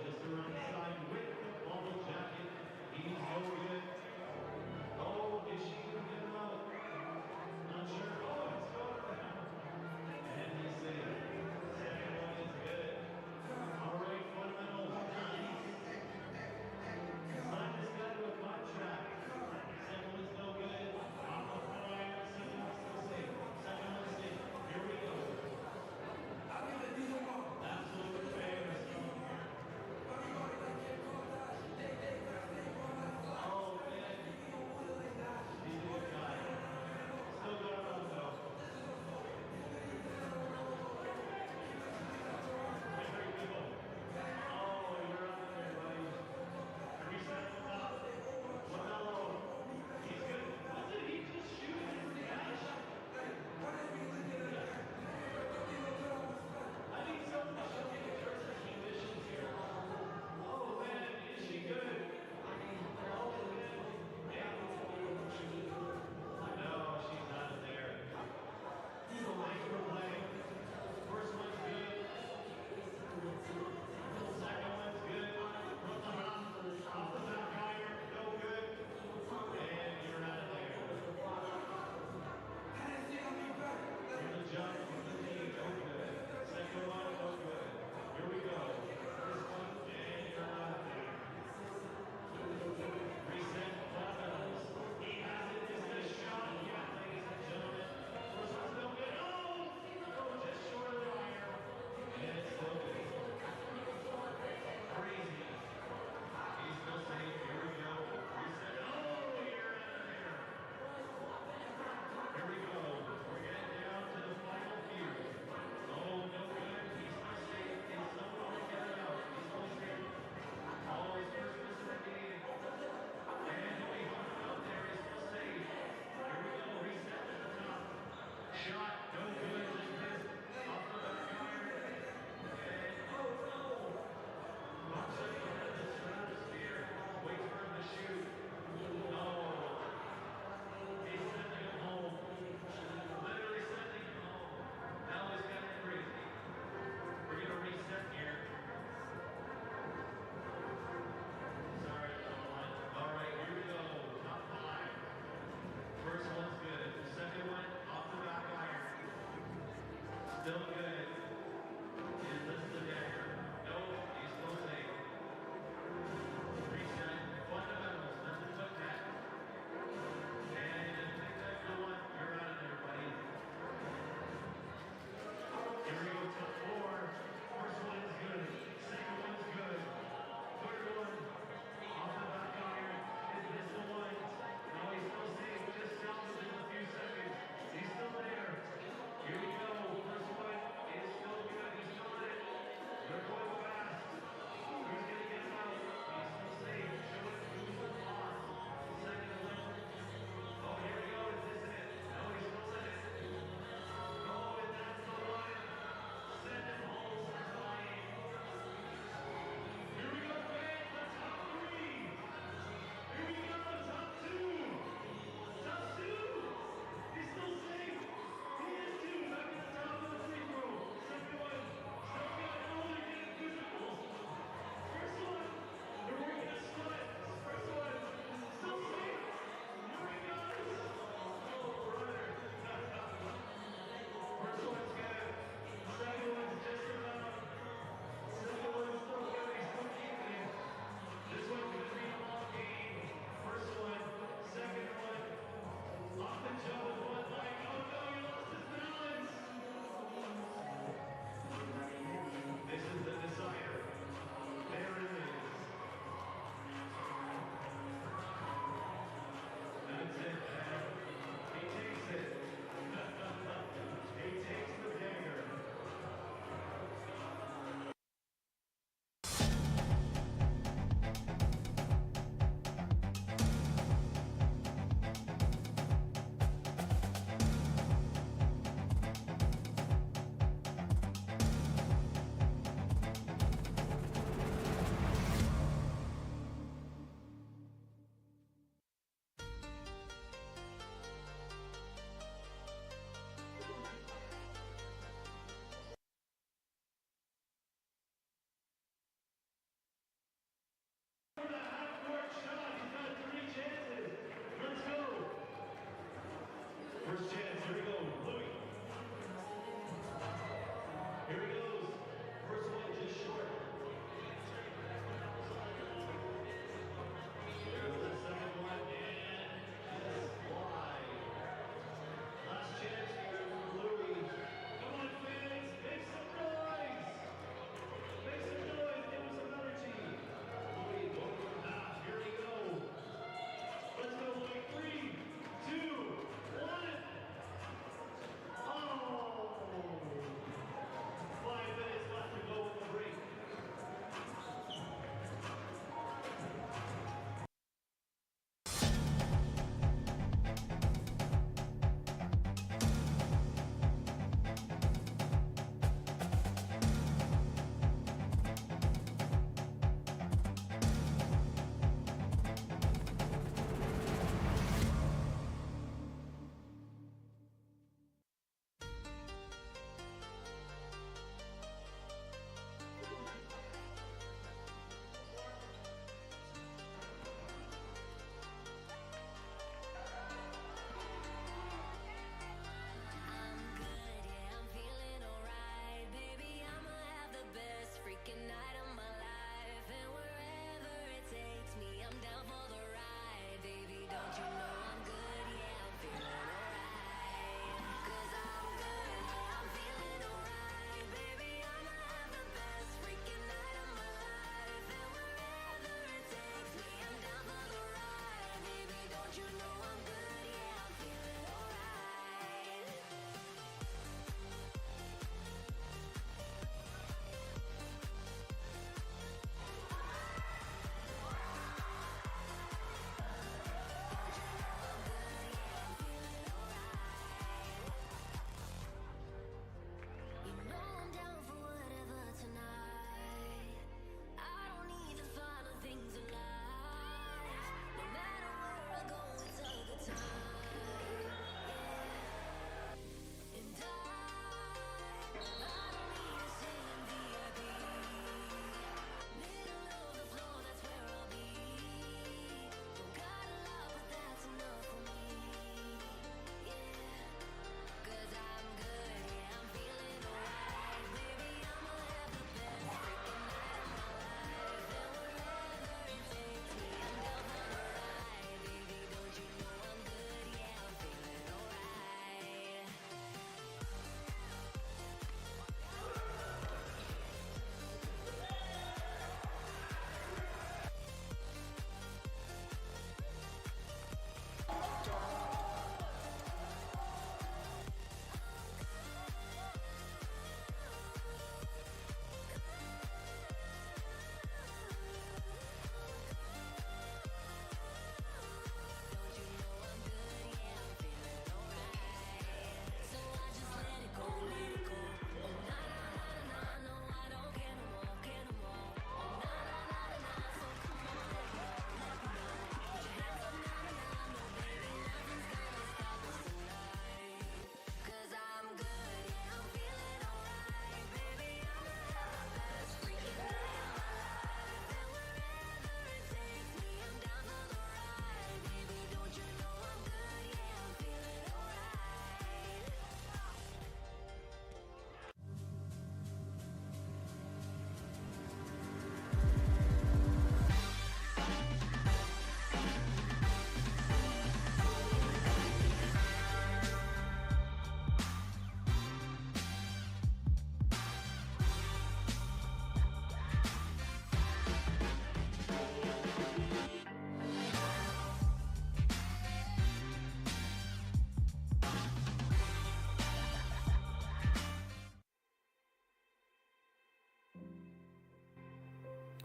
just around the side with the bubble jacket. He's no good. Is she going to get him out? Not sure. It's going down. And he's safe. Second one is good. All right, fundamentals. Sign this guy to a contract. Second one's no good. Off the fire. Second one's still safe. Second one's safe. Here we go. Absolute fair. Still good. Is this the dagger? No, he's still safe. Reset. Fundamentals. Nothing but that. And take that for one. You're out of there, buddy. Here we go to 4. First one's good. Second one's good. Third one. Off the back iron. Is this the one? No, he's still safe. Just salvaged in a few seconds. He's still there. Here we go. First one.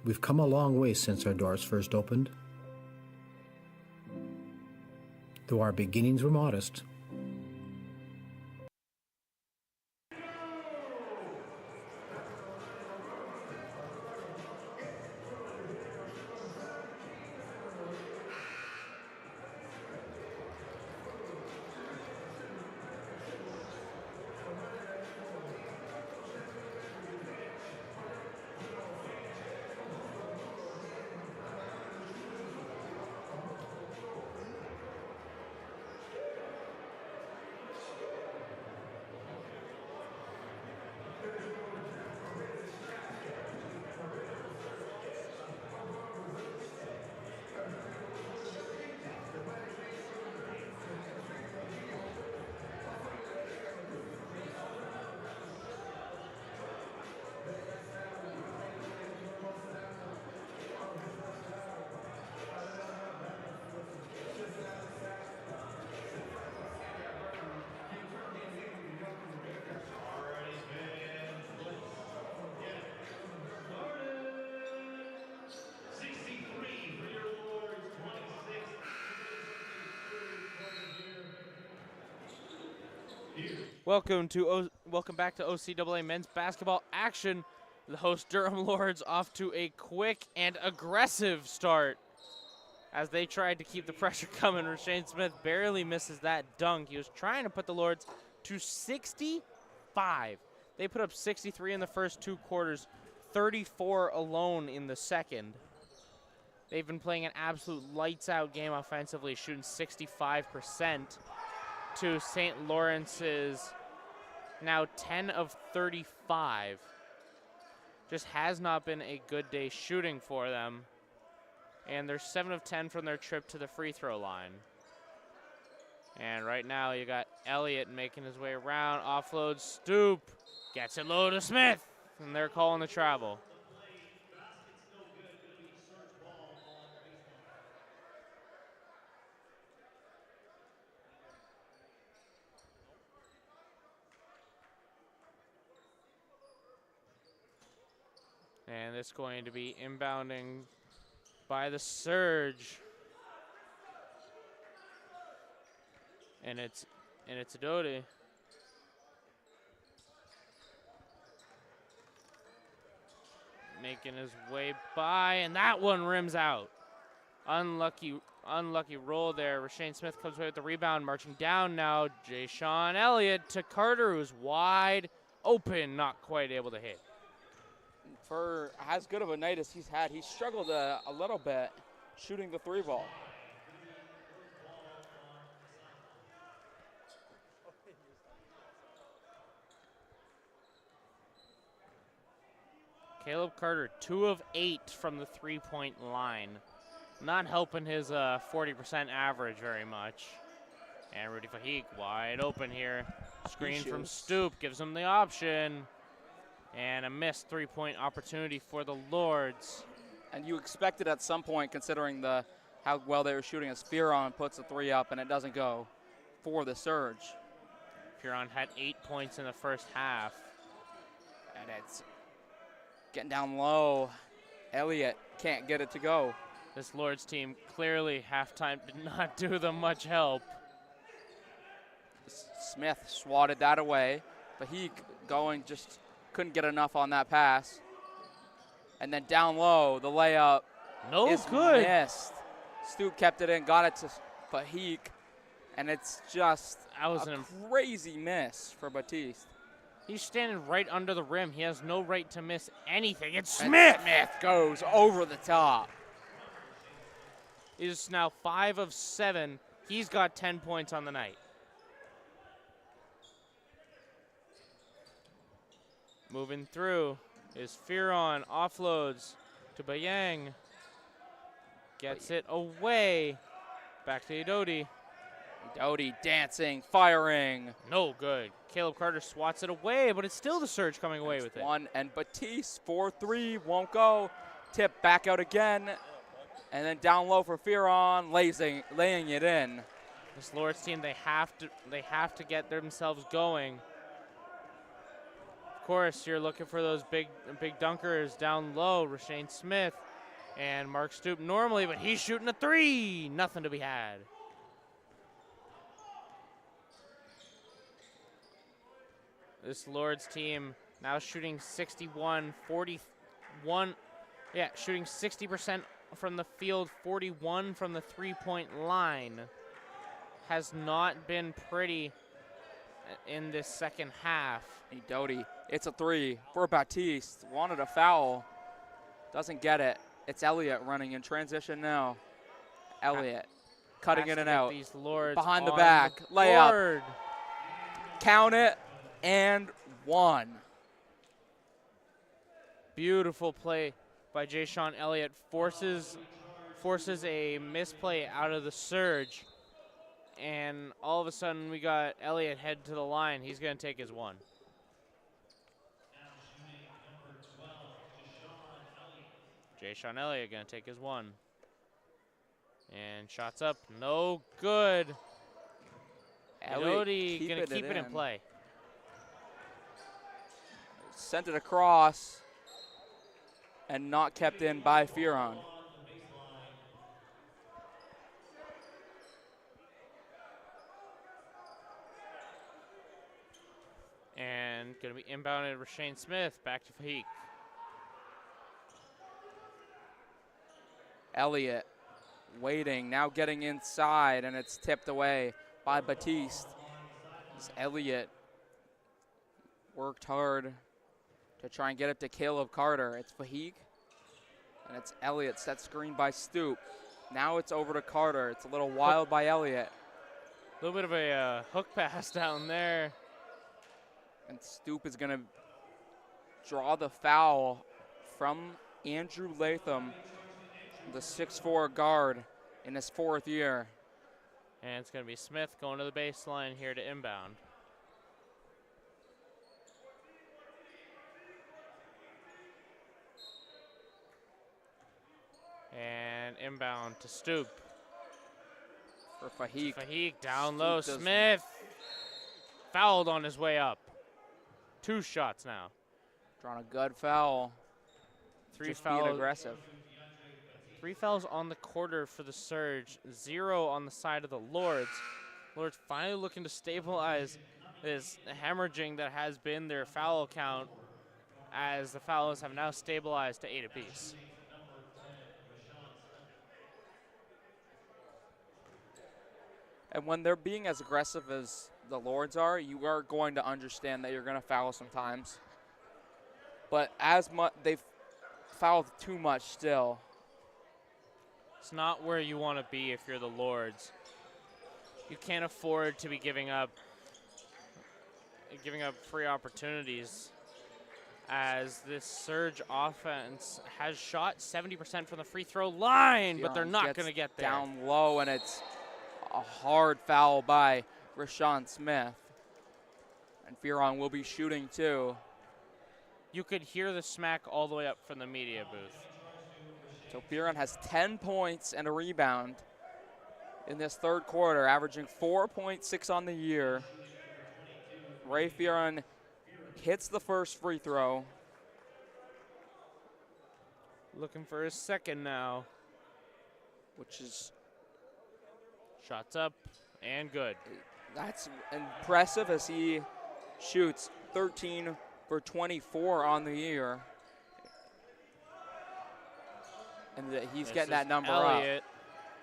We've come a long way since our doors first opened. Though our beginnings were modest, Welcome back to OCAA men's basketball action. The host Durham Lords off to a quick and aggressive start as they tried to keep the pressure coming. Rashane Smith barely misses that dunk. He was trying to put the Lords to 65. They put up 63 in the first 2 quarters, 34 alone in the second. They've been playing an absolute lights-out game offensively, shooting 65% to St. Lawrence's now 10 of 35. Just has not been a good day shooting for them. And they're 7 of 10 from their trip to the free throw line. And right now you got Elliott making his way around, offloads, Stoop, gets it low to Smith, and they're calling the travel. And it's going to be inbounding by the Surge. And it's Adoti. Making his way by, and that one rims out. Unlucky roll there. Rashane Smith comes away with the rebound, marching down now. Jay-Sean Elliott to Carter, who's wide open, not quite able to hit. For as good of a night as he's had, he struggled a little bit shooting the 3 ball. Caleb Carter, 2 of 8 from the 3-point line. Not helping his 40% average very much. And Rudy Fahik wide open here. Screen from Stoop gives him the option. And a missed 3-point opportunity for the Lords. And you expected at some point, considering how well they were shooting, as Fearon puts a 3 up and it doesn't go for the Surge. Fearon had 8 points in the first half. And it's getting down low. Elliott can't get it to go. This Lords team clearly halftime did not do them much help. Smith swatted that away. Fahik going, just couldn't get enough on that pass. And then down low, the layup is good. Missed. Stoop kept it in, got it to Fahik, and it's just a crazy miss for Batiste. He's standing right under the rim. He has no right to miss anything. It's Smith. Smith goes over the top. Is now 5 of 7. He's got 10 points on the night. Moving through is Fearon, offloads to Bayang. Gets it away. Back to Adoti. Adoti dancing, firing. No good. Caleb Carter swats it away, but it's still the Surge coming away with it. One, and Batiste, 4-3, won't go. Tip back out again. And then down low for Fearon, laying it in. This Lords team, they have to get themselves going. Of course, you're looking for those big dunkers down low. Rashane Smith and Mark Stoop normally, but he's shooting a three. Nothing to be had. This Lords team now shooting 41. Yeah, shooting 60% from the field, 41 from the three-point line. Has not been pretty in this second half. Hey, Doty, it's a three for Baptiste. Wanted a foul. Doesn't get it. It's Elliott running in transition now. Elliott cutting in and out. These Lords behind the back. Layup. Count it and one. Beautiful play by Jay-Sean Elliott. Forces a misplay out of the surge. And all of a sudden, we got Elliott head to the line. He's going to take his one. Jay-Sean Elliott going to take his one. And shots up, no good. Elliott going to keep it in play. Sent it across and not kept in by Fearon. And going to be inbounded Rashane Smith, back to Fahik. Elliott waiting, now getting inside, and it's tipped away by Batiste. As Elliott worked hard to try and get it to Caleb Carter. It's Fahik, and it's Elliott, set screen by Stoop. Now it's over to Carter. It's a little wild by Elliott. A little bit of a hook pass down there. And Stoop is going to draw the foul from Andrew Latham, the 6'4" guard in his fourth year. And it's going to be Smith going to the baseline here to inbound. And inbound to Stoop. For Fahik. Fahik down low. Smith fouled on his way up. 2 shots now. Drawn a good foul. Being aggressive. 3 fouls on the quarter for the Surge. 0 on the side of the Lords. Lords finally looking to stabilize this hemorrhaging that has been their foul count, as the fouls have now stabilized to 8 apiece. And when they're being as aggressive as the Lords are, you are going to understand that you're going to foul sometimes. But as much, they've fouled too much still. It's not where you want to be if you're the Lords. You can't afford to be giving up free opportunities, as this Surge offense has shot 70% from the free throw line, but they're not going to get there. Down low, and it's a hard foul by Rashawn Smith. And Fearon will be shooting too. You could hear the smack all the way up from the media booth. So Fearon has 10 points and a rebound in this third quarter, averaging 4.6 on the year. Ray Fearon hits the first free throw. Looking for his second now. Which is... Shots up and good. That's impressive as he shoots 13 for 24 on the year. And he's getting that number Elliott. up.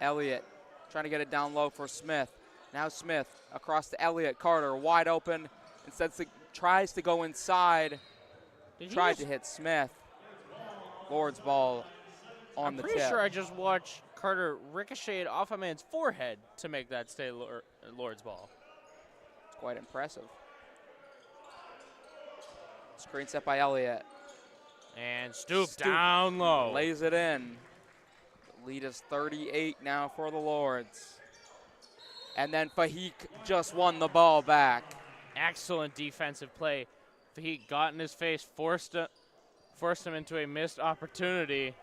Elliott trying to get it down low for Smith. Now Smith across to Elliott. Carter wide open. Instead tries to go inside. Tried to hit Smith. Lord's ball on the tip. I'm pretty sure I just watched Carter ricocheted off a man's forehead to make that stay Lord's ball. It's quite impressive. Screen set by Elliott. And Stoop down low. Lays it in. The lead is 38 now for the Lords. And then Fahik just won the ball back. Excellent defensive play. Fahik got in his face, forced him into a missed opportunity.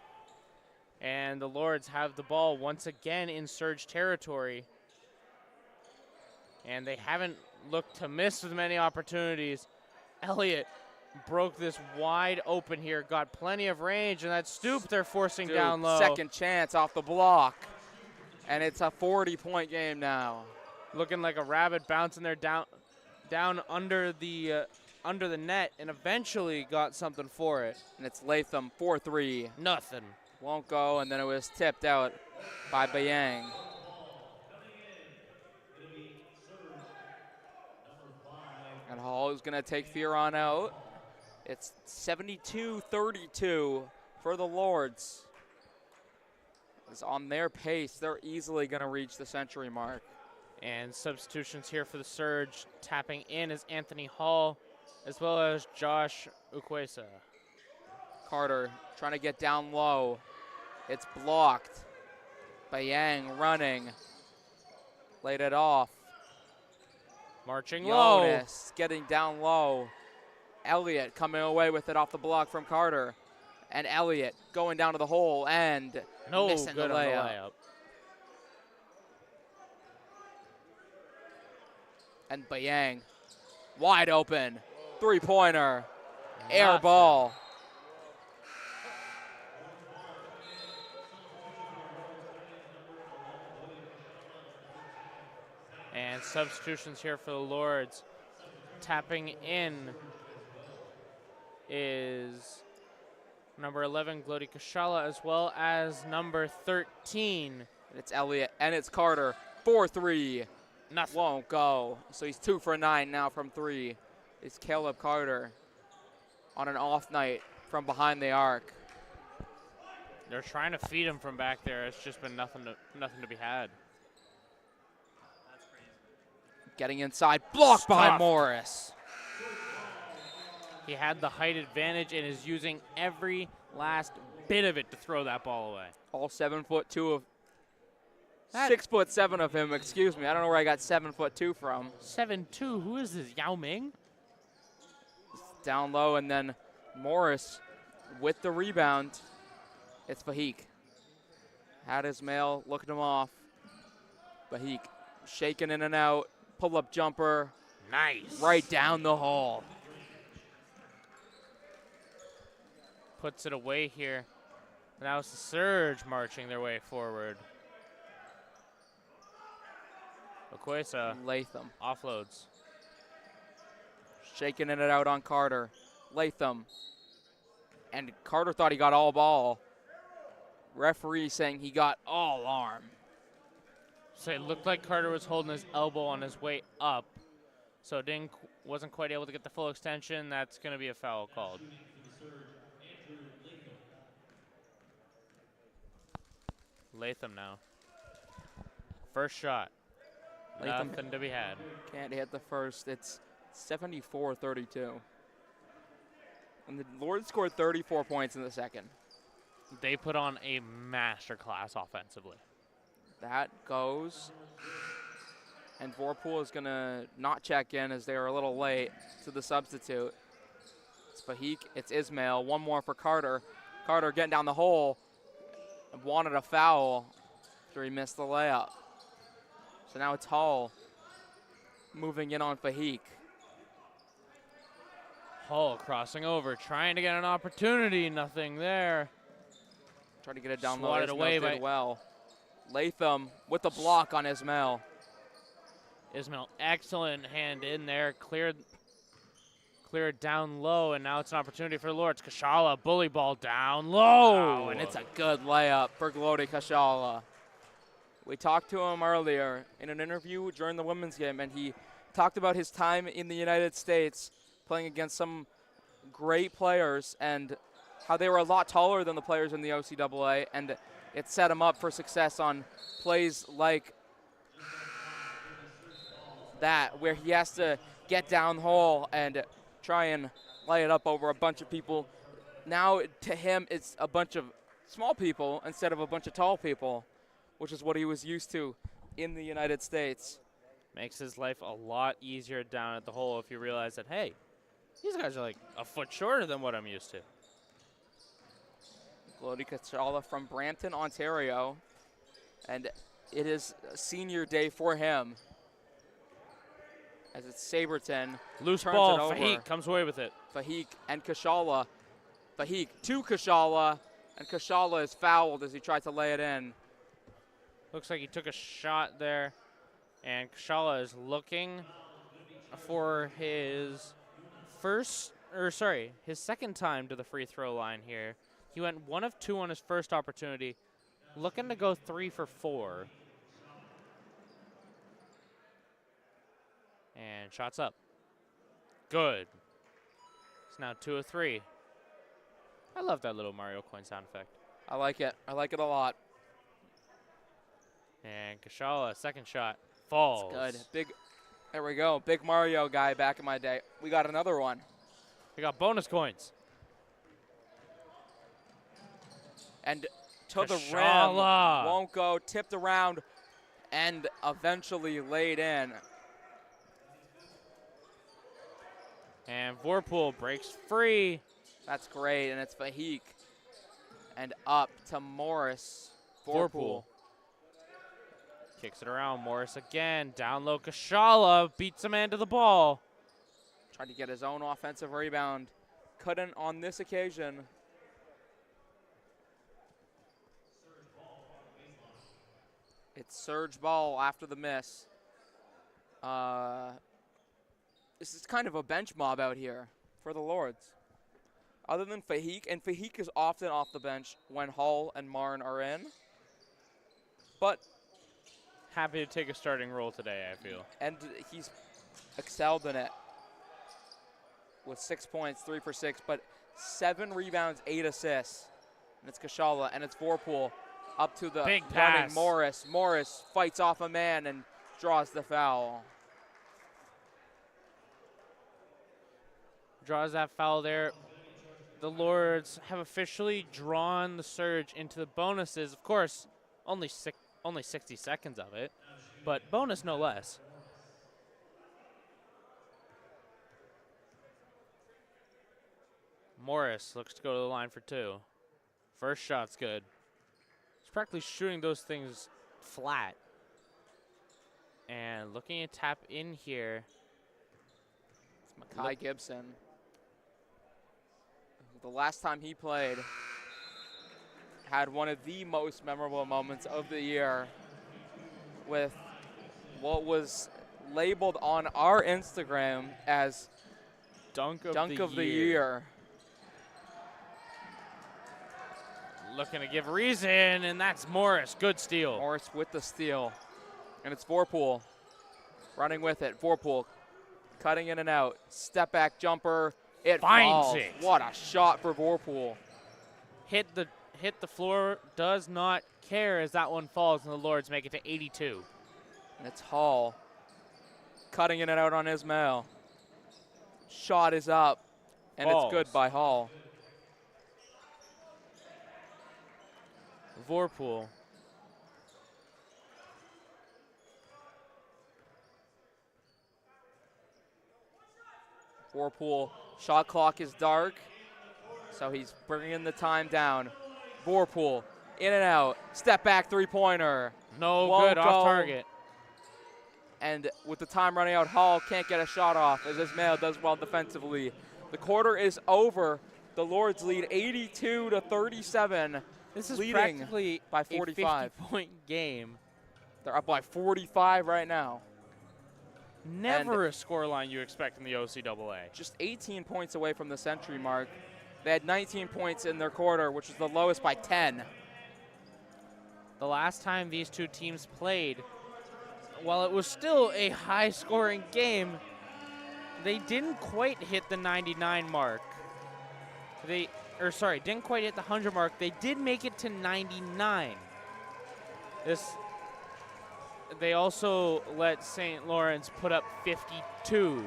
And the Lords have the ball once again in Surge territory. And they haven't looked to miss with many opportunities. Elliott broke this wide open here, got plenty of range, and that stoop they're forcing Dude, down low. second chance off the block. And it's a 40-point game now. Looking like a rabbit bouncing there down under the net, and eventually got something for it. And it's Latham, 4-3. Nothing. Won't go, and then it was tipped out by Bayang. And Hall is going to take Theron out. It's 72-32 for the Lords. It's on their pace. They're easily going to reach the century mark. And substitutions here for the Surge. Tapping in is Anthony Hall, as well as Josh Ukwesa. Carter trying to get down low. It's blocked. Bayang running. Laid it off. Marching low. Jonas getting down low. Elliott coming away with it off the block from Carter. And Elliott going down to the hole and missing good the on layup. And Bayang wide open. Three-pointer. Air ball. And substitutions here for the Lords. Tapping in is number 11, Glody Kashala, as well as number 13. And it's Elliott and it's Carter. 4-3. Nothing. Won't go. So he's 2 for 9 now from 3. It's Caleb Carter on an off night from behind the arc. They're trying to feed him from back there. It's just been nothing to be had. Getting inside, blocked by Stuffed. Morris. He had the height advantage and is using every last bit of it to throw that ball away. All 7'2" of That- 6'7" of him. Excuse me. I don't know where I got 7'2" from. 7-2. Who is this? Yao Ming? Down low, and then Morris with the rebound. It's Fahik. Had his mail, looking him off. Fahik shaking in and out. Pull-up jumper. Nice. Right down the hole. Puts it away here. Now it's the Surge marching their way forward. Okwesa Latham offloads. shaking in and out on Carter. Latham. And Carter thought he got all ball. Referee saying he got all arm. So it looked like Carter was holding his elbow on his way up. So wasn't quite able to get the full extension. That's going to be a foul called. Latham now. First shot. Latham Nothing to be had. can't hit the first. It's 74-32. And the Lords scored 34 points in the second. They put on a masterclass offensively. That Goes. And Vorpool is going to not check in as they are a little late to the substitute. It's Fahik. It's Ismail. One more for Carter. Carter getting down the hole. Wanted a foul after he missed the layup. So now it's Hall moving in on Fahik. Hull crossing over, trying to get an opportunity. Nothing there. Trying to get it down low. Swatted Ismail away did by well. Latham with the block on Ismail. Ismail, excellent hand in there. Cleared down low, and now it's an opportunity for the Lords. Kashala, bully ball down low. Oh, and it's a good layup for Glody Kashala. We talked to him earlier in an interview during the women's game, and he talked about his time in the United States playing against some great players and how they were a lot taller than the players in the OCAA, and it set him up for success on plays like that, where he has to get down the hole and try and lay it up over a bunch of people. Now, to him, it's a bunch of small people instead of a bunch of tall people, which is what he was used to in the United States. Makes his life a lot easier down at the hole if you realize that, hey, these guys are like a foot shorter than what I'm used to. Glody Kashala from Brampton, Ontario, and it is senior day for him. as it's Saberton. Loose turns ball. it over. Fahik comes away with it. Fahik and Kashala. Fahik to Kashala, and Kashala is fouled as he tries to lay it in. Looks like he took a shot there, and Kashala is looking for his his second time to the free throw line here. He went 1 of 2 on his first opportunity, looking to go 3 for 4. And shots up. Good. It's now 2 of 3. I love that little Mario coin sound effect. I like it. I like it a lot. And Kashala, second shot, falls. Good. Big. There we go. Big Mario guy back in my day. We got another one. We got bonus coins. And to the rim. Kashala. Won't go. Tipped around and eventually laid in. And Vorpool breaks free. That's great. And it's Fahik. And up to Morris. Vorpool. Kicks it around. Morris again. Down low. Kashala beats a man to the ball. Tried to get his own offensive rebound. Couldn't on this occasion. It's Surge Ball after the miss. This is kind of a bench mob out here for the Lords. Other than Fahik, and Fahik is often off the bench when Hall and Marn are in. But Happy to take a starting role today, I feel. and he's excelled in it with 6 points, 3 for 6, but 7 rebounds, 8 assists. And it's Kashala, and it's Vorpool up to the Big running pass. Morris. Morris fights off a man and draws the foul. Draws that foul there. The Lords have officially drawn the Surge into the bonuses. Of course, only 60 seconds of it, but bonus no less. Morris looks to go to the line for 2. First shot's good. He's practically shooting those things flat. And looking to tap in here. It's Makai Gibson. The last time he played, had one of the most memorable moments of the year with what was labeled on our Instagram as Dunk Dunk of the Year. Looking to give reason, and that's Morris. Good steal. Morris with the steal. And it's Vorpool running with it. Vorpool cutting in and out. Step back jumper. It Finds falls. it. What a shot for Vorpool. Hit the floor, does not care as that one falls, and the Lords make it to 82. And it's Hall cutting in and out on Ismail. Shot is up, and Falls. it's good by Hall. Vorpool. Vorpool, shot clock is dark, so he's bringing the time down. Vorpool, in and out, step back three-pointer. No Won't good, go. off target. And with the time running out, Hall can't get a shot off as Ismail does well defensively. The quarter is over. The Lords lead 82 to 37. This is leading practically by a 45. 50-point game. They're up by 45 right now. Never a scoreline you expect in the OCAA. Just 18 points away from the century mark. They had 19 points in their quarter, which was the lowest by 10. The last time these two teams played, while it was still a high-scoring game, they didn't quite hit the 99 mark. Didn't quite hit the 100 mark. They did make it to 99. They also let St. Lawrence put up 52.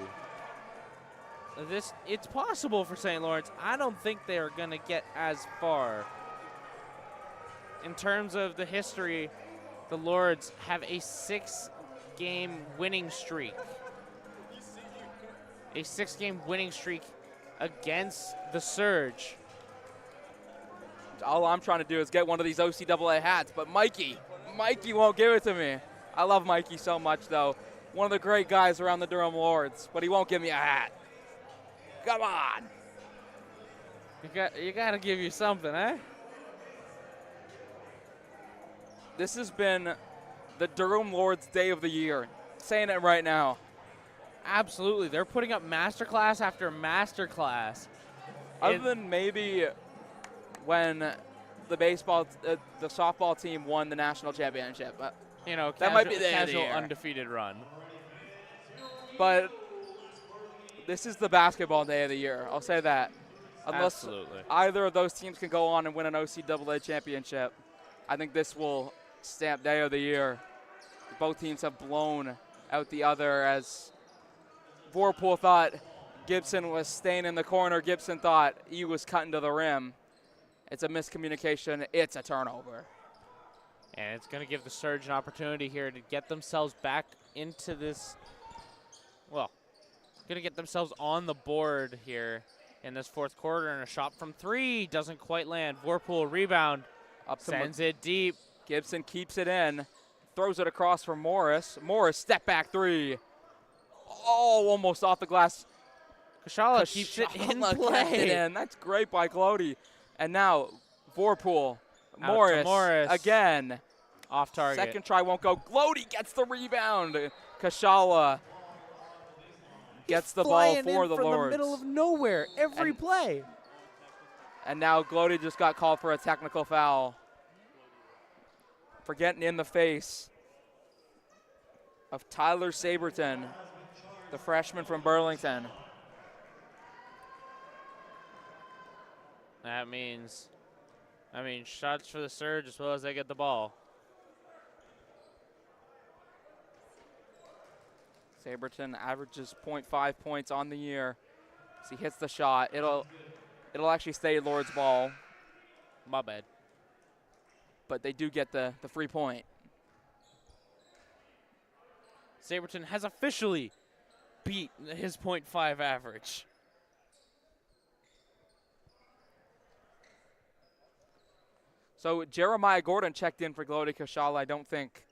It's possible for St. Lawrence. I don't think they are going to get as far. In terms of the history, the Lords have a 6-game winning streak. A 6-game winning streak against the Surge. All I'm trying to do is get one of these OCAA hats, but Mikey won't give it to me. I love Mikey so much, though. one of the great guys around the Durham Lords, but he won't give me a hat. Come on. You got to give you something, eh? This has been the Durham Lords Day of the Year. Saying it right now. Absolutely. They're putting up masterclass after masterclass. Other than maybe when the softball team won the national championship. You know, that might be the casual undefeated run. But this is the basketball day of the year. I'll say that. Unless either of those teams can go on and win an OCAA championship, I think this will stamp day of the year. Both teams have blown out the other, as Vorpool thought Gibson was staying in the corner. Gibson thought he was cutting to the rim. It's a miscommunication. It's a turnover. And it's going to give the Surge an opportunity here to get themselves back into this, well, going to get themselves on the board here in this fourth quarter. And a shot from three doesn't quite land. Vorpool rebound, sends it deep. Gibson keeps it in, throws it across for Morris. Morris, step back three. Oh, almost off the glass. Kashala keeps it in play. That's great by Glody. And now Vorpool. Morris again. Off target. Second try won't go. Glody gets the rebound. Kashala gets the ball for the Lords. From the middle of nowhere every play. And now Glody just got called for a technical foul for getting in the face of Tyler Saberton, the freshman from Burlington. That means shots for the Surge as well as they get the ball. Saberton averages 0.5 points on the year. As he hits the shot, it'll actually stay Lord's ball. My bad. But they do get the free point. Saberton has officially beat his 0.5 average. So Jeremiah Gordon checked in for Glody Kashala. I don't think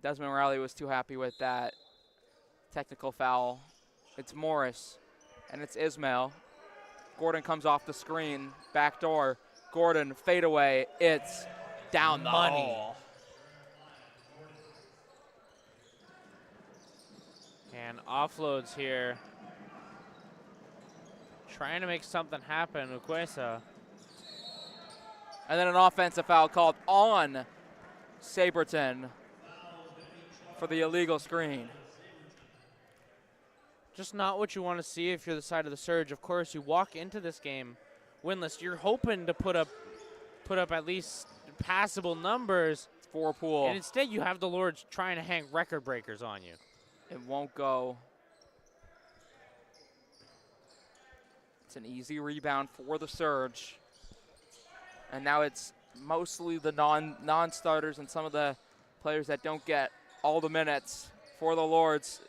Desmond Riley was too happy with that technical foul. It's Morris, and it's Ismail. Gordon comes off the screen, backdoor. Gordon, fadeaway. It's down the hole. And offloads here. Trying to make something happen, Ukwesa. And then an offensive foul called on Saberton for the illegal screen. Just not what you want to see if you're the side of the Surge. Of course, you walk into this game winless. You're hoping to put up at least passable numbers. Vorpool. And instead, you have the Lords trying to hang record breakers on you. It won't go. It's an easy rebound for the Surge. And now it's mostly the non-starters and some of the players that don't get all the minutes for the Lords,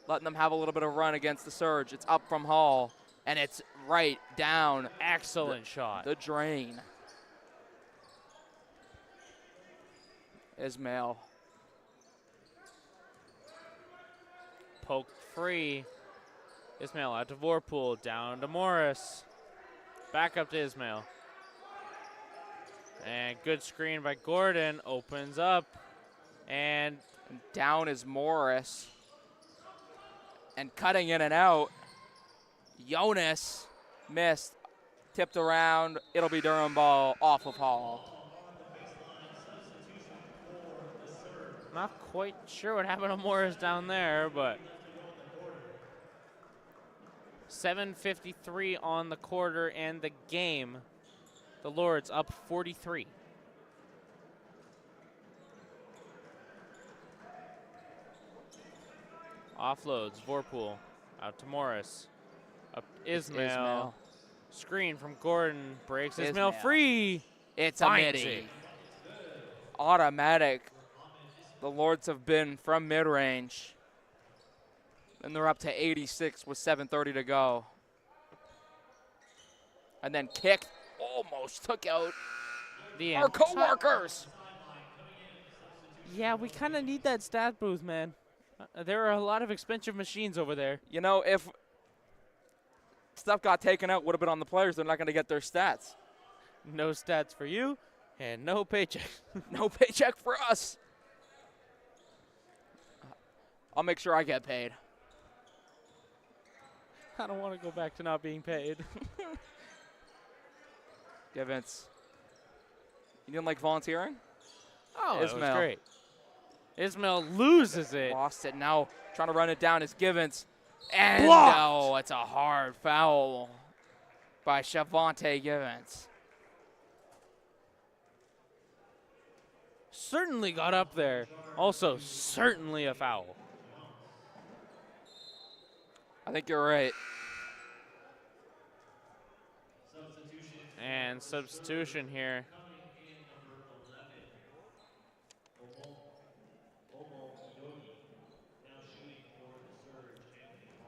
letting them have a little bit of run against the Surge. It's up from Hall, and it's right down. Excellent shot. The drain. Ismail. Poked free. Ismail out to Vorpool, down to Morris. Back up to Ismail. And good screen by Gordon, opens up. And down is Morris. And cutting in and out, Jonas missed, tipped around. It'll be Durham ball off of Hall. Not quite sure what happened to Morris down there, but 7:53 on the quarter and the game. The Lords up 43. Offloads, Vorpool, out to Morris. Up Ismail. Screen from Gordon, breaks Ismail free. It's a midi. Automatic. The Lords have been from mid-range. And they're up to 86 with 7:30 to go. And then kicked, almost took out our co-workers. Yeah, we kind of need that stat booth, man. There are a lot of expensive machines over there. You know, if stuff got taken out, would have been on the players. They're not going to get their stats. No stats for you, and no paycheck. No paycheck for us. I'll make sure I get paid. I don't want to go back to not being paid. Givens. You didn't like volunteering? Oh, it was Ismail. great. Ismail loses it. Lost it now. Trying to run it down is Givens. And Blocked. no, it's a hard foul by Shavonte Givens. Certainly got up there. Also, certainly a foul. I think you're right. And substitution here.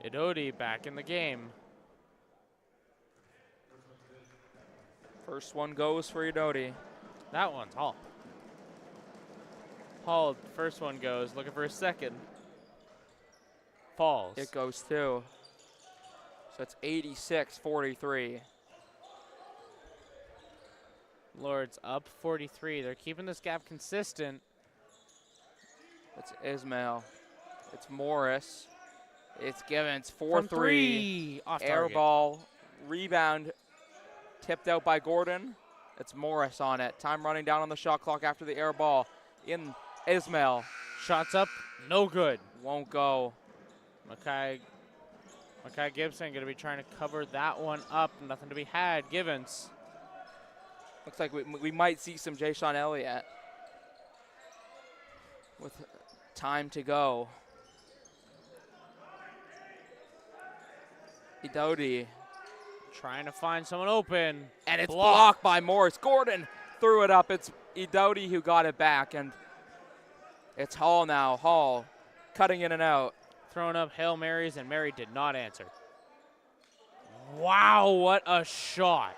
Idodi back in the game. First one goes for Udodi. That one's Hall. Hall, first one goes, looking for a second. Falls. It goes too. So it's 86-43. Lords up 43. They're keeping this gap consistent. It's Ismail. It's Morris. It's Givens. From 4-3. three. Off Air target. ball. Rebound. Tipped out by Gordon. It's Morris on it. Time running down on the shot clock after the air ball. In Ismail. Shots up. No good. Won't go. Mackay Gibson going to be trying to cover that one up. Nothing to be had. Givens. Looks like we might see some Jay-Sean Elliott with time to go. Idodi. Trying to find someone open. And it's Blocked. blocked by Morris. Gordon threw it up. It's Idodi who got it back. And it's Hall now. Hall cutting in and out. Throwing up Hail Marys, and Mary did not answer. Wow, what a shot.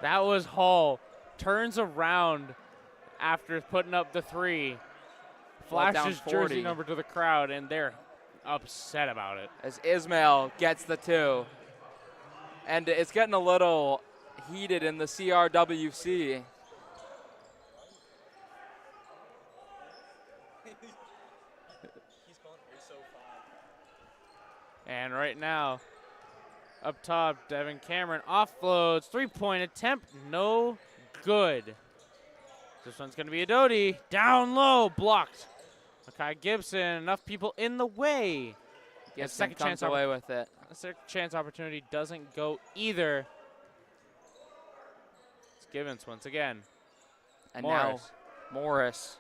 That was Hall. Turns around after putting up the three. Well, down Flashes 40. jersey number to the crowd, and they're upset about it. As Ismail gets the two. And it's getting a little heated in the CRWC. And right now, up top, Devin Cameron offloads. Three-point attempt, no good. This one's going to be Idodi. Down low, blocked. Mackay Gibson, enough people in the way. Gibson second comes chance away with it. A second chance opportunity doesn't go either. It's Givens once again. And Morris. now Morris.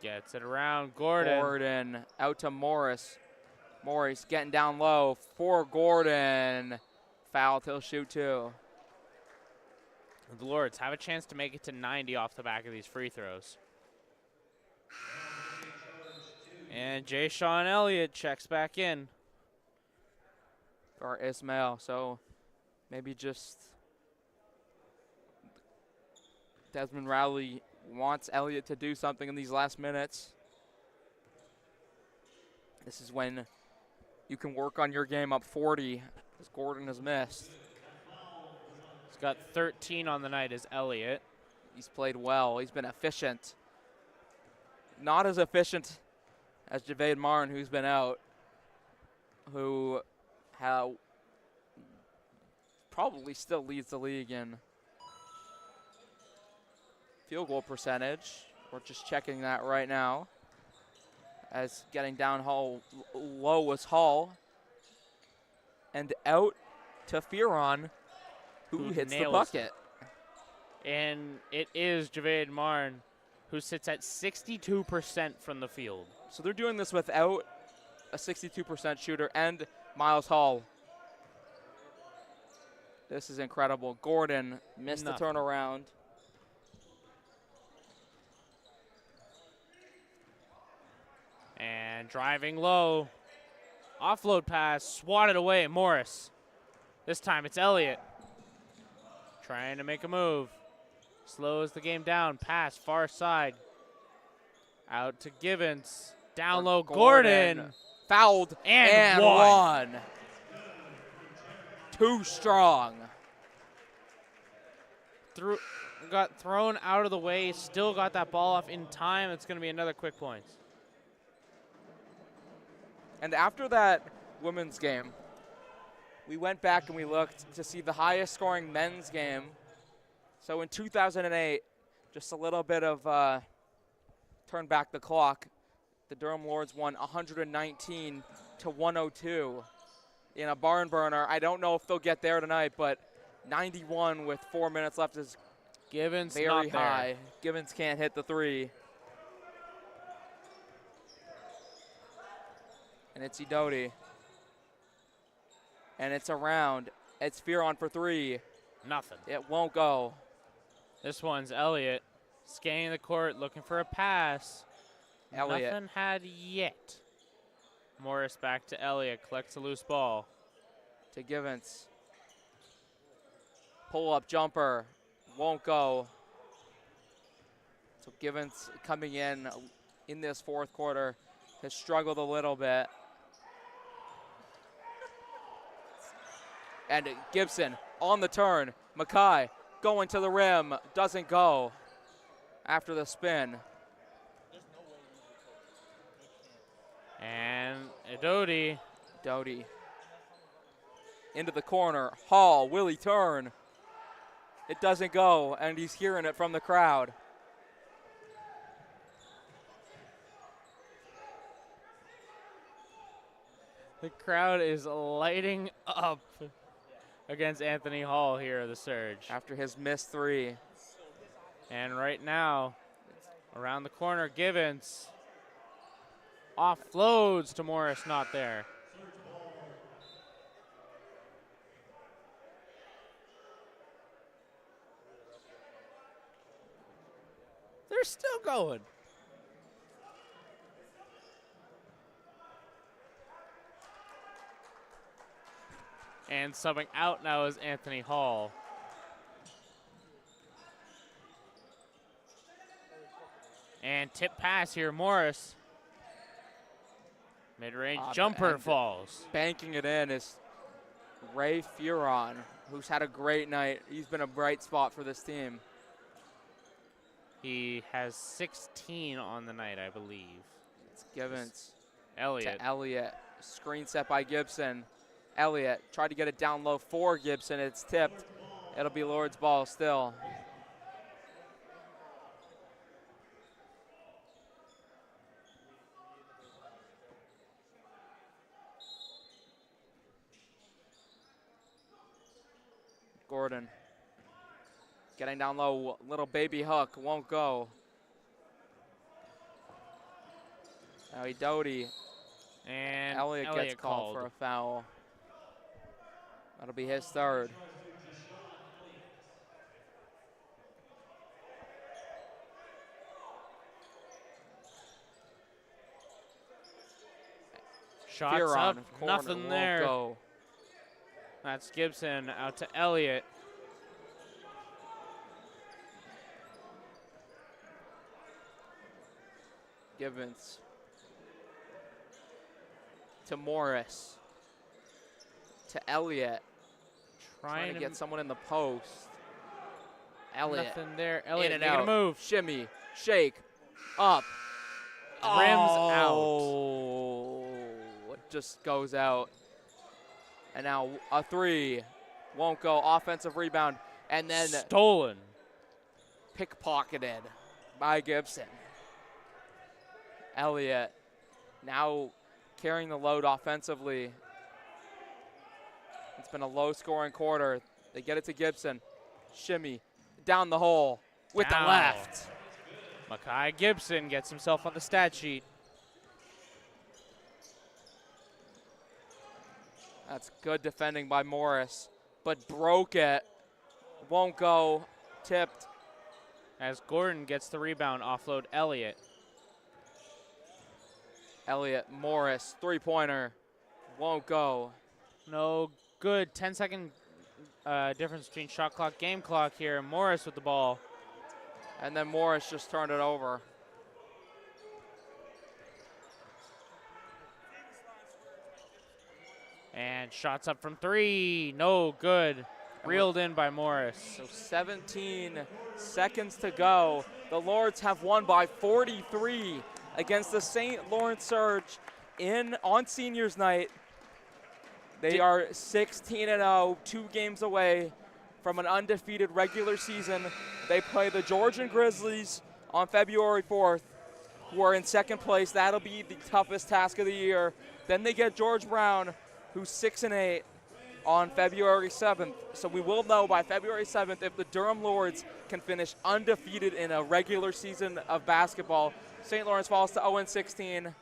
Gets it around. Gordon. Out to Morris. Morris getting down low for Gordon. Foul till shoot two. The Lords have a chance to make it to 90 off the back of these free throws. And Jay-Sean Elliott checks back in. Or Ismail. So maybe just Desmond Rowley wants Elliott to do something in these last minutes. This is when you can work on your game up 40, as Gordon has missed. He's got 13 on the night as Elliott. He's played well. He's been efficient. Not as efficient as Javade Martin, who's been out, who probably still leads the league in field goal percentage. We're just checking that right now. As getting down low was Hall. And out to Fearon, who hits the nails bucket. And it is Javade Martin, who sits at 62% from the field. So they're doing this without a 62% shooter and Miles Hall. This is incredible. Gordon missed the turnaround. And driving low. Offload pass, swatted away, Morris. This time it's Elliott. Trying to make a move. Slows the game down. Pass far side. Out to Givens. Down low, Gordon. Fouled And one. Too strong. Got thrown out of the way. Still got that ball off in time. It's going to be another quick points. And after that women's game, we went back and we looked to see the highest scoring men's game. So in 2008, just a little bit of turn back the clock. The Durham Lords won 119 to 102 in a barn burner. I don't know if they'll get there tonight, but 91 with 4 minutes left is Givens very not high. there. Givens can't hit the three. And it's Idoti. And it's around. It's Fearon for three. Nothing. It won't go. This one's Elliott. Scanning the court, looking for a pass. Elliott. Nothing had yet. Morris back to Elliott. Collects a loose ball. To Givens. Pull-up jumper. Won't go. So Givens coming in this fourth quarter has struggled a little bit. And Gibson on the turn. Mackay going to the rim. Doesn't go after the spin. And Idoti. Doty into the corner. Hall, will he turn? It doesn't go, and he's hearing it from the crowd. The crowd is lighting up against Anthony Hall here at the Surge. After his missed three. And right now, around the corner, Givens offloads to Morris, not there. They're still going. And subbing out now is Anthony Hall. And tip pass here, Morris. Mid-range jumper falls. Banking it in is Ray Fearon, who's had a great night. He's been a bright spot for this team. He has 16 on the night, I believe. It's Givens. Elliott. To Elliott. Screen set by Gibson. Elliott tried to get it down low for Gibson. It's tipped. It'll be Lord's ball still. Gordon getting down low, little baby hook, won't go. Now Idoti. And Elliott gets called for a foul. That'll be his third. Shots Fearon, up, corner, nothing won't there. go. That's Gibson out to Elliott. Givens to Morris, to Elliott, trying to get someone in the post. Elliott, Nothing there. Elliott in and making out. a move. Shimmy, shake, up. Rims out. Oh, it just goes out. And now a three, won't go. Offensive rebound, and then Stolen. pickpocketed by Gibson. Elliott now carrying the load offensively. It's been a low-scoring quarter. They get it to Gibson. Shimmy down the hole with the left. Mackay Gibson gets himself on the stat sheet. That's good defending by Morris, but broke it. Won't go. Tipped. As Gordon gets the rebound, offload Elliott. Elliott, Morris, three-pointer. Won't go. No good 10-second difference between shot clock, game clock here. Morris with the ball. And then Morris just turned it over. And shots up from 3. No good. Reeled in by Morris. So 17 seconds to go. The Lords have won by 43 against the St. Lawrence Surge on seniors night. They are 16-0, 2 games away from an undefeated regular season. They play the Georgian Grizzlies on February 4th, who are in second place. That'll be the toughest task of the year. Then they get George Brown, who's 6-8, on February 7th. So we will know by February 7th if the Durham Lords can finish undefeated in a regular season of basketball. St. Lawrence falls to 0-16.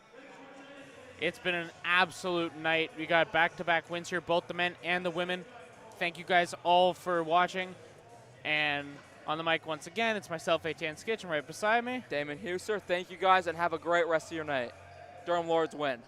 It's been an absolute night. We got back-to-back wins here, both the men and the women. Thank you guys all for watching. And on the mic once again, it's myself, Etienne Skitch, and right beside me, Damon Huser. Thank you guys, and have a great rest of your night. Durham Lords win.